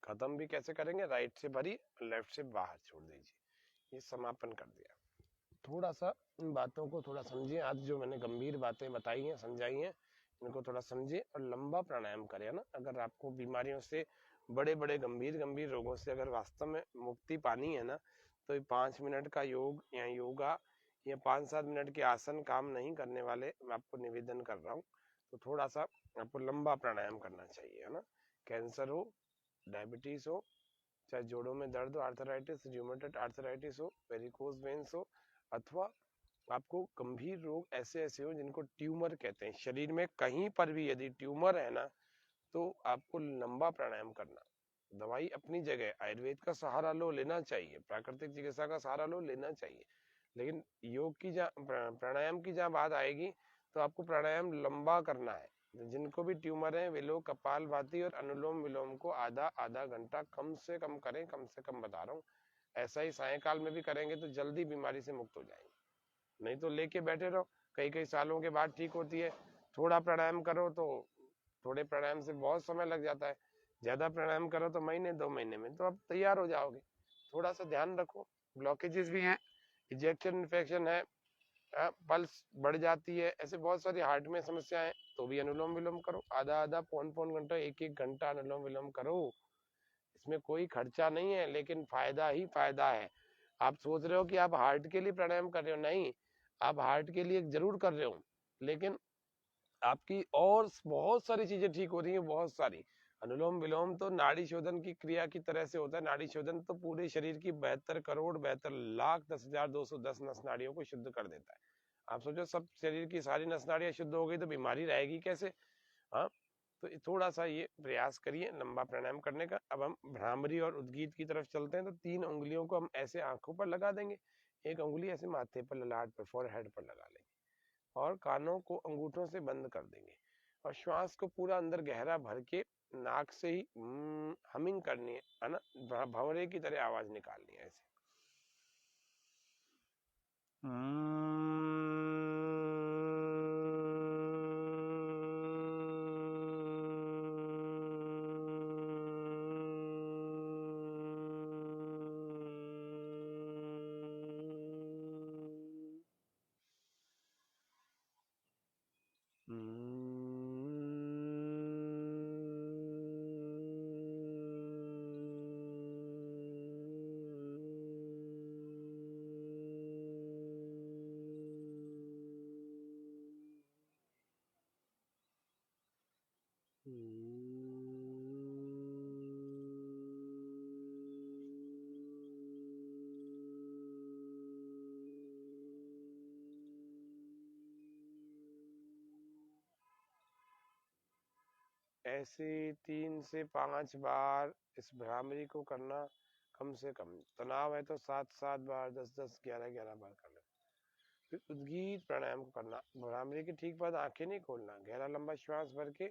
खत्म भी कैसे करेंगे, राइट से भरी, लेफ्ट से बाहर छोड़ दीजिए। ये समापन कर दिया। थोड़ा सा इन बातों को थोड़ा समझिए, आज जो मैंने गंभीर बातें बताई हैं, समझाई हैं, इनको थोड़ा समझिए और लंबा प्राणायाम करें, ना। अगर आपको बीमारियों से, बड़े बड़े गंभीर गंभीर रोगों से अगर वास्तव में मुक्ति पानी है ना, तो 5 मिनट का योग या योगा या 5-7 मिनट के आसन काम नहीं करने वाले, मैं आपको निवेदन कर रहा हूँ। तो थोड़ा सा आपको लंबा प्राणायाम करना चाहिए, है ना। कैंसर हो, डायबिटीज हो, चाहे जोड़ों में दर्द हो, आर्थराइटिस, रूमेटॉइड आर्थराइटिस हो, वेरिकोज वेन्स हो, अथवा आपको गंभीर रोग ऐसे ऐसे हो जिनको ट्यूमर कहते हैं, शरीर में कहीं पर भी यदि ट्यूमर है ना, तो आपको लंबा प्राणायाम करना। दवाई अपनी जगह, आयुर्वेद का सहारा लो, लेना चाहिए, प्राकृतिक चिकित्सा का सहारा लो, लेना चाहिए, लेकिन योग की प्राणायाम की जहाँ बात आएगी, तो आपको प्राणायाम लंबा करना है। जिनको भी ट्यूमर है वे लोग कपालभाति और अनुलोम विलोम को आधा आधा घंटा कम से कम करें, कम से कम बता रहा हूँ। ऐसा ही सायंकाल में भी करेंगे तो जल्दी बीमारी से मुक्त हो जाएंगे, नहीं तो लेके बैठे रहो, कई कई सालों के बाद ठीक होती है। थोड़ा प्राणायाम करो तो थोड़े प्राणायाम से बहुत समय लग जाता है, ज्यादा प्राणायाम करो तो महीने 2 महीने में तो आप तैयार हो जाओगे। थोड़ा सा ध्यान रखो, ब्लॉकेजेस भी हैं, इजेक्शन इन्फेक्शन है, पल्स बढ़ जाती है, ऐसे बहुत सारी हार्ट में समस्याएं, तो भी अनुलोम विलोम करो, आधा आधा, पौन पौन घंटा, एक एक घंटा अनुलोम विलोम करो। इसमें कोई खर्चा नहीं है, लेकिन फायदा ही फायदा है। आप सोच रहे हो कि आप हार्ट के लिए प्राणायाम कर रहे हो, नहीं, आप हार्ट के लिए जरूर कर रहे हो, लेकिन आपकी और बहुत सारी चीजें ठीक हो रही हैं, बहुत सारी। अनुलोम विलोम तो नाड़ी शोधन की क्रिया की तरह से होता है। नाड़ी शोधन तो पूरे शरीर की 72 करोड़ 72 लाख 10,210 नस नाड़ियों को शुद्ध कर देता है। आप सोचो सब शरीर की सारी नस नाड़ियां शुद्ध हो गई तो बीमारी रहेगी कैसे। हाँ, तो थोड़ा सा ये प्रयास करिए लंबा प्राणायाम करने का। अब हम भ्रामरी और उद्गीत की तरफ चलते हैं। तो 3 उंगलियों को हम ऐसे आंखों पर लगा देंगे, एक उंगली ऐसे माथे पर, ललाट पर, फोरहेड पर लगा लेंगे, और कानों को अंगूठों से बंद कर देंगे, और श्वास को पूरा अंदर गहरा भर के नाक से ही हमिंग करनी है ना, भंवरे की तरह आवाज निकालनी है ऐसे। ऐसे 3 से 5 बार इस भ्रामरी को करना कम से कम। तनाव है तो 7-7 बार, 10-10, 11-11 बार करना। फिर उद्गीत प्राणायाम को करना। भ्रामरी के ठीक बाद आंखें नहीं खोलना, गहरा लंबा श्वास भर के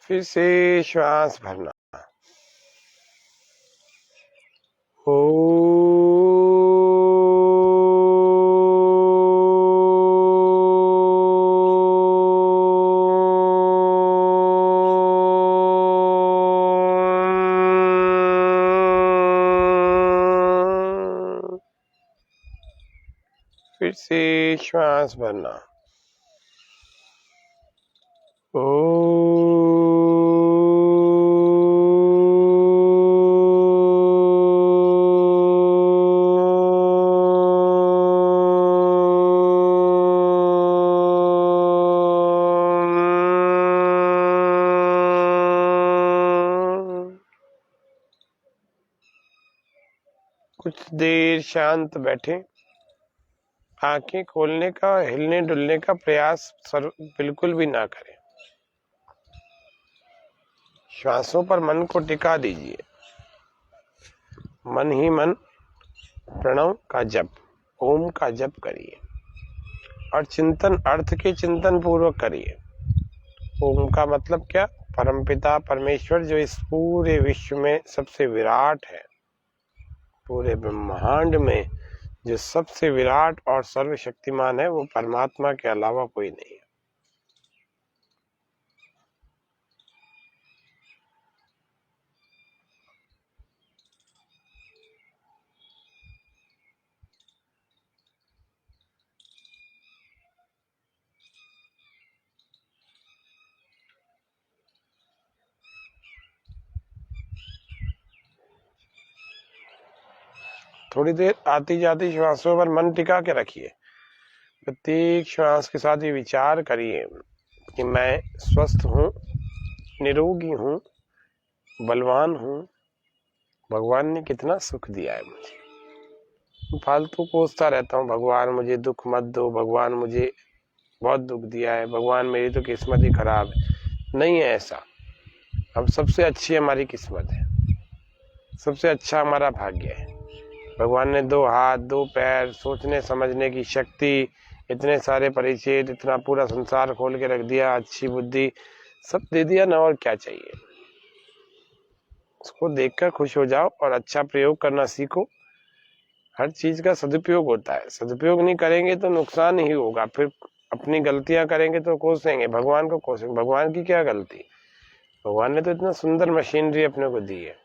फिर से श्वास भरना। फिर से श्वास भरना। कुछ देर शांत बैठे। आंखें खोलने का, हिलने डुलने का प्रयास बिल्कुल भी ना करें। श्वासों पर मन को टिका दीजिए। मन ही मन प्रणव का जप, ओम का जप करिए और चिंतन, अर्थ के चिंतन पूर्वक करिए। ओम का मतलब क्या? परमपिता परमेश्वर जो इस पूरे विश्व में सबसे विराट है, पूरे ब्रह्मांड में जो सबसे विराट और सर्वशक्तिमान है, वो परमात्मा के अलावा कोई नहीं है। थोड़ी देर आती जाती श्वासों पर मन टिका के रखिए। प्रत्येक श्वास के साथ ये विचार करिए कि मैं स्वस्थ हूँ, निरोगी हूँ, बलवान हूँ। भगवान ने कितना सुख दिया है मुझे। फालतू कोसता रहता हूँ, भगवान मुझे दुख मत दो, भगवान मुझे बहुत दुख दिया है, भगवान मेरी तो किस्मत ही खराब है। नहीं है ऐसा। अब सबसे अच्छी हमारी किस्मत है, सबसे अच्छा हमारा भाग्य है। भगवान ने 2 हाथ, 2 पैर, सोचने समझने की शक्ति, इतने सारे परिचय, इतना पूरा संसार खोल के रख दिया, अच्छी बुद्धि सब दे दिया ना, और क्या चाहिए। उसको देखकर खुश हो जाओ और अच्छा प्रयोग करना सीखो। हर चीज का सदुपयोग होता है, सदुपयोग नहीं करेंगे तो नुकसान ही होगा। फिर अपनी गलतियां करेंगे तो कोसेंगे, भगवान को कोसेंगे। भगवान की क्या गलती? भगवान ने तो इतना सुंदर मशीनरी अपने को दी है।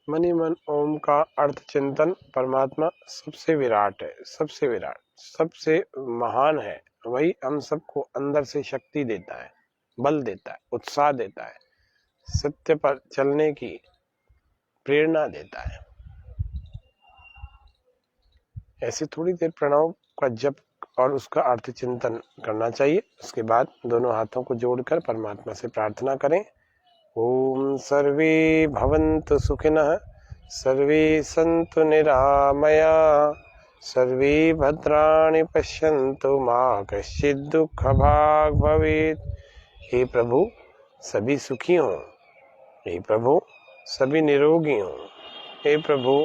मन ही मन ओम का अर्थ चिंतन। परमात्मा सबसे विराट है, सबसे विराट, सबसे महान है। वही हम सबको अंदर से शक्ति देता है, बल देता है, उत्साह देता है, सत्य पर चलने की प्रेरणा देता है। ऐसे थोड़ी देर प्रणव का जप और उसका अर्थ चिंतन करना चाहिए। उसके बाद दोनों हाथों को जोड़कर परमात्मा से प्रार्थना करें। ओम सर्वे भवन्तु सुखिनः, सर्वे सन्तु निरामया, सर्वे भद्राणि पश्यन्तु मा कश्चित् दुःखभाग् भवेत्। हे प्रभु, सभी सुखी हों। हे प्रभु, सभी निरोगी हों। हे प्रभु,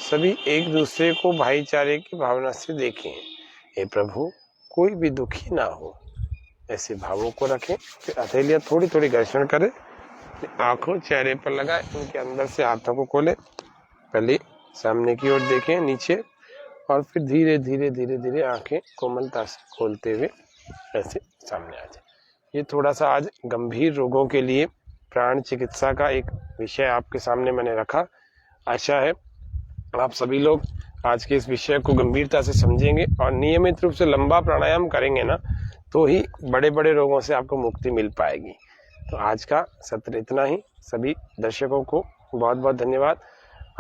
सभी एक दूसरे को भाईचारे की भावना से देखें। हे प्रभु, कोई भी दुखी ना हो। ऐसे भावों को रखें। फिर हथेलियां थोड़ी थोड़ी घर्षण करें, आंखों चेहरे पर लगाए, उनके अंदर से हाथों को खोलें। पहले सामने की ओर देखें, नीचे, और फिर धीरे धीरे धीरे धीरे आंखें कोमलता से खोलते हुए ऐसे सामने आ जाए। ये थोड़ा सा आज गंभीर रोगों के लिए प्राण चिकित्सा का एक विषय आपके सामने मैंने रखा। आशा है आप सभी लोग आज के इस विषय को गंभीरता से समझेंगे और नियमित रूप से लंबा प्राणायाम करेंगे ना, तो ही बड़े बड़े रोगों से आपको मुक्ति मिल पाएगी। तो आज का सत्र इतना ही। सभी दर्शकों को बहुत बहुत धन्यवाद।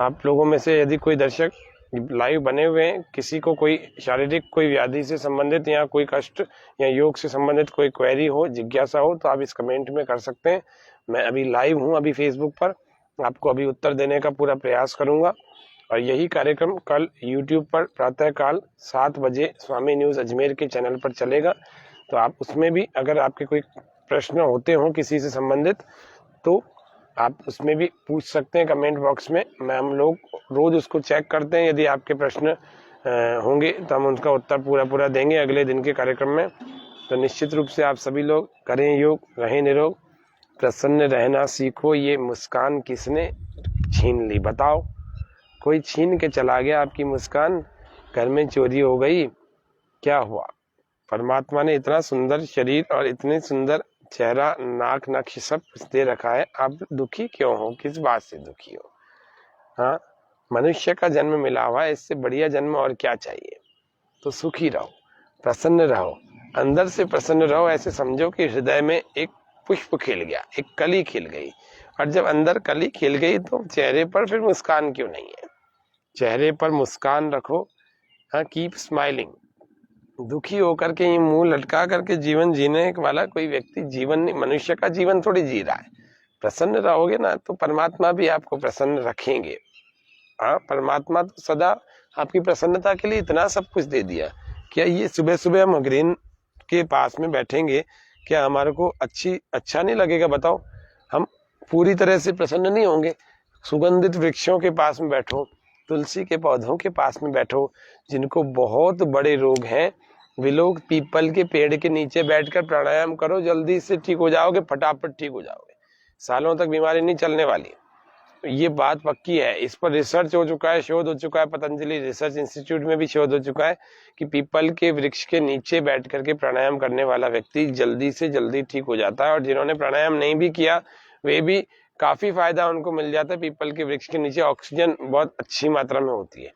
आप लोगों में से यदि कोई दर्शक लाइव बने हुए हैं, किसी को कोई शारीरिक कोई व्याधि से संबंधित या कोई कष्ट या योग से संबंधित कोई क्वेरी हो, जिज्ञासा हो, तो आप इस कमेंट में कर सकते हैं। मैं अभी लाइव हूं, अभी फेसबुक पर, आपको अभी उत्तर देने का पूरा प्रयास करूंगा। और यही कार्यक्रम कल YouTube पर प्रातःकाल 7 बजे स्वामी न्यूज अजमेर के चैनल पर चलेगा। तो आप उसमें भी अगर आपके कोई प्रश्न होते हो किसी से संबंधित, तो आप उसमें भी पूछ सकते हैं कमेंट बॉक्स में। हम लोग रोज उसको चेक करते हैं। यदि आपके प्रश्न होंगे तो हम उनका उत्तर पूरा देंगे अगले दिन के कार्यक्रम में। तो निश्चित रूप से आप सभी लोग करें योग, रहें निरोग, प्रसन्न रहना सीखो। ये मुस्कान किसने छीन ली बताओ? कोई छीन के चला गया आपकी मुस्कान, घर में चोरी हो गई, क्या हुआ? परमात्मा ने इतना सुंदर शरीर और इतने सुंदर चेहरा, नाक, नक्श सब कुछ दे रखा है। आप दुखी क्यों हो? किस बात से दुखी हो? हाँ, मनुष्य का जन्म मिला हुआ है, इससे बढ़िया जन्म और क्या चाहिए? तो सुखी रहो, प्रसन्न रहो, अंदर से प्रसन्न रहो। ऐसे समझो कि हृदय में एक पुष्प खिल गया, एक कली खिल गई। और जब अंदर कली खिल गई तो चेहरे पर फिर मुस्कान क्यों नहीं है? चेहरे पर मुस्कान रखो। हाँ, कीप स्माइलिंग। दुखी होकर के ये मुंह लटका करके जीवन जीने वाला कोई व्यक्ति जीवन नहीं, मनुष्य का जीवन थोड़ी जी रहा है। प्रसन्न रहोगे ना तो परमात्मा भी आपको प्रसन्न रखेंगे। हाँ, परमात्मा तो सदा आपकी प्रसन्नता के लिए इतना सब कुछ दे दिया। क्या ये सुबह सुबह हम ग्रीन के पास में बैठेंगे, क्या हमारे को अच्छा नहीं लगेगा बताओ? हम पूरी तरह से प्रसन्न नहीं होंगे। सुगंधित वृक्षों के पास में बैठो, तुलसी के पौधों के पास में बैठो, जिनको बहुत बड़े रोग हैं, वे लोग पीपल के पेड़ के नीचे बैठकर प्राणायाम करो, जल्दी से ठीक हो जाओगे, फटाफट ठीक हो जाओगे। सालों तक बीमारी नहीं चलने वाली, ये बात पक्की है। इस पर रिसर्च हो चुका है, शोध हो चुका है, पतंजलि रिसर्च इंस्टीट्यूट में भी शोध हो चुका है कि पीपल के वृक्ष के नीचे बैठ करके प्राणायाम करने वाला व्यक्ति जल्दी से जल्दी ठीक हो जाता है। और जिन्होंने प्राणायाम नहीं भी किया, वे भी काफी फायदा उनको मिल जाता है। पीपल के वृक्ष के नीचे ऑक्सीजन बहुत अच्छी मात्रा में होती है।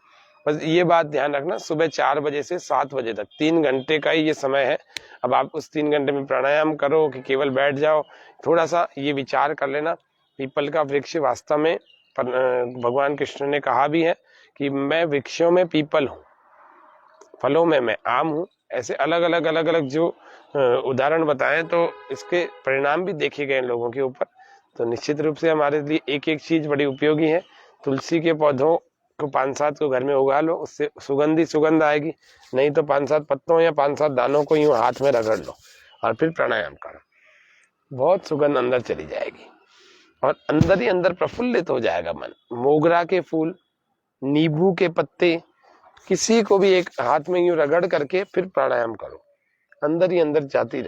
बस ये बात ध्यान रखना, सुबह 4 बजे से 7 बजे तक 3 घंटे का ही ये समय है। अब आप उस 3 घंटे में प्राणायाम करो कि केवल बैठ जाओ, थोड़ा सा ये विचार कर लेना। पीपल का वृक्ष वास्तव में भगवान कृष्ण ने कहा भी है कि मैं वृक्षों में पीपल हूँ, फलों में मैं आम हूँ। ऐसे अलग अलग जो उदाहरण बताएं तो इसके परिणाम भी देखे गए लोगों के ऊपर। तो निश्चित रूप से हमारे लिए एक एक चीज बड़ी उपयोगी है। तुलसी के पौधों को 5-7 को घर में उगा लो, उससे सुगंध आएगी। नहीं तो 5-7 पत्तों या 5-7 दानों को यूं हाथ में रगड़ लो और फिर प्राणायाम करो, बहुत सुगंध अंदर चली जाएगी और अंदर ही अंदर प्रफुल्लित हो जाएगा मन। मोगरा के फूल, नींबू के पत्ते, किसी को भी एक हाथ में यूं रगड़ करके फिर प्राणायाम करो, अंदर ही अंदर जाती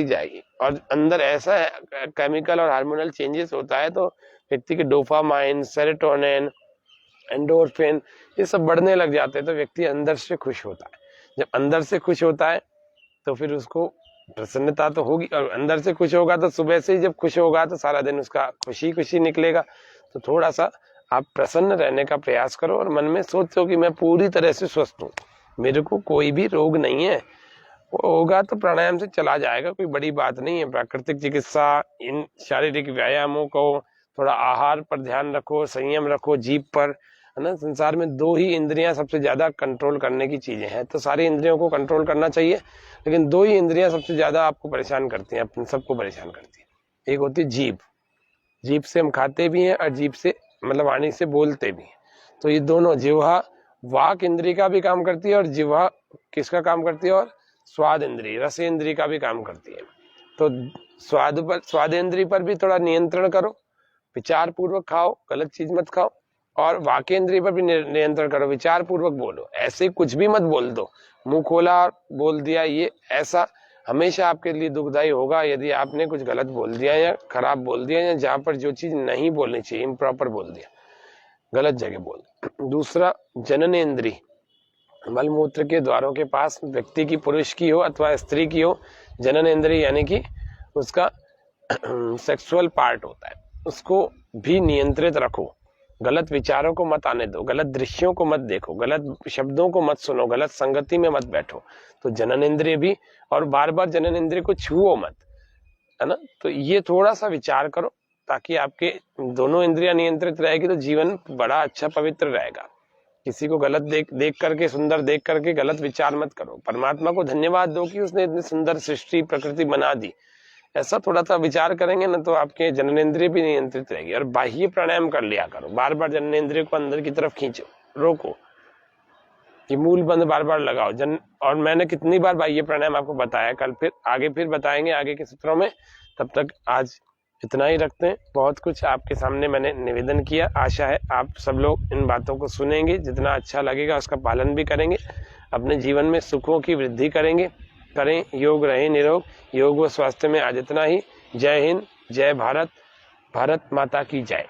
जाएगी। और अंदर ऐसा केमिकल और हार्मोनल चेंजेस होता है तो व्यक्ति के डोपामाइन, सेरोटोनिन, एंडोर्फिन ये सब बढ़ने लग जाते हैं। तो व्यक्ति अंदर से खुश होता है। जब अंदर से खुश होता है तो फिर उसको प्रसन्नता तो होगी, और अंदर से खुश होगा तो सुबह से ही जब खुश होगा तो सारा दिन उसका खुशी निकलेगा। तो थोड़ा सा आप प्रसन्न रहने का प्रयास करो और मन में सोचो कि मैं पूरी तरह से स्वस्थ हूँ, मेरे को कोई भी रोग नहीं है। वो होगा तो प्राणायाम से चला जाएगा, कोई बड़ी बात नहीं है। प्राकृतिक चिकित्सा, इन शारीरिक व्यायामों को, थोड़ा आहार पर ध्यान रखो, संयम रखो, जीभ पर, है ना। संसार में 2 ही इंद्रियां सबसे ज्यादा कंट्रोल करने की चीजें हैं। तो सारी इंद्रियों को कंट्रोल करना चाहिए, लेकिन 2 ही इंद्रियां सबसे ज्यादा आपको परेशान करती हैं, अपने सबको परेशान करती है। एक होती है जीभ, जीभ से हम खाते भी हैं और जीभ से मतलब वाणी से बोलते भी हैं। तो ये दोनों, जिह्वा वाक इंद्रिय का भी काम करती है और जिह्वा किसका काम करती है, और स्वाद इंद्रिय, रस इंद्रिय का भी काम करती है। तो स्वाद इंद्रिय पर भी थोड़ा नियंत्रण करो, विचार पूर्वक खाओ, गलत चीज मत खाओ। और वाकेंद्रिय पर भी नियंत्रण करो, विचार पूर्वक बोलो। ऐसे कुछ भी मत बोल दो, मुंह खोला और बोल दिया, ये ऐसा हमेशा आपके लिए दुखदायी होगा यदि आपने कुछ गलत बोल दिया या खराब बोल दिया, या जहाँ पर जो चीज नहीं बोलनी चाहिए इम्प्रॉपर बोल दिया, गलत जगह बोल दिया। दूसरा, जननेंद्रिय, मलमूत्र के द्वारों के पास व्यक्ति की, पुरुष की हो अथवा स्त्री की हो, जननेंद्रिय यानी कि उसका सेक्सुअल पार्ट होता है, उसको भी नियंत्रित रखो। गलत विचारों को मत आने दो, गलत दृश्यों को मत देखो, गलत शब्दों को मत सुनो, गलत संगति में मत बैठो। तो जननेंद्रिय भी, और बार बार जननेंद्रिय को छुओ मत, है ना। तो ये थोड़ा सा विचार करो, ताकि आपके दोनों इंद्रियां नियंत्रित रहेगी तो जीवन बड़ा अच्छा पवित्र रहेगा। किसी को गलत देख करके, सुंदर देख करके गलत विचार मत करो। परमात्मा को धन्यवाद दो कि उसने इतनी सुंदर सृष्टि प्रकृति बना दी, ऐसा थोड़ा सा विचार करेंगे ना तो आपके जननेंद्रिय भी नियंत्रित रहेगी। और बाह्य प्राणायाम कर लिया करो, बार बार जननेंद्रिय को अंदर की तरफ खींचो, रोको, ये मूल बंद बार बार लगाओ। और मैंने कितनी बार बाह्य प्राणायाम आपको बताया, कल फिर बताएंगे आगे के सूत्रों में। तब तक आज इतना ही रखते हैं। बहुत कुछ आपके सामने मैंने निवेदन किया, आशा है आप सब लोग इन बातों को सुनेंगे, जितना अच्छा लगेगा उसका पालन भी करेंगे, अपने जीवन में सुखों की वृद्धि करें। योग रहे निरोग, योग व स्वास्थ्य में आज इतना ही। जय हिंद, जय भारत, भारत माता की जय।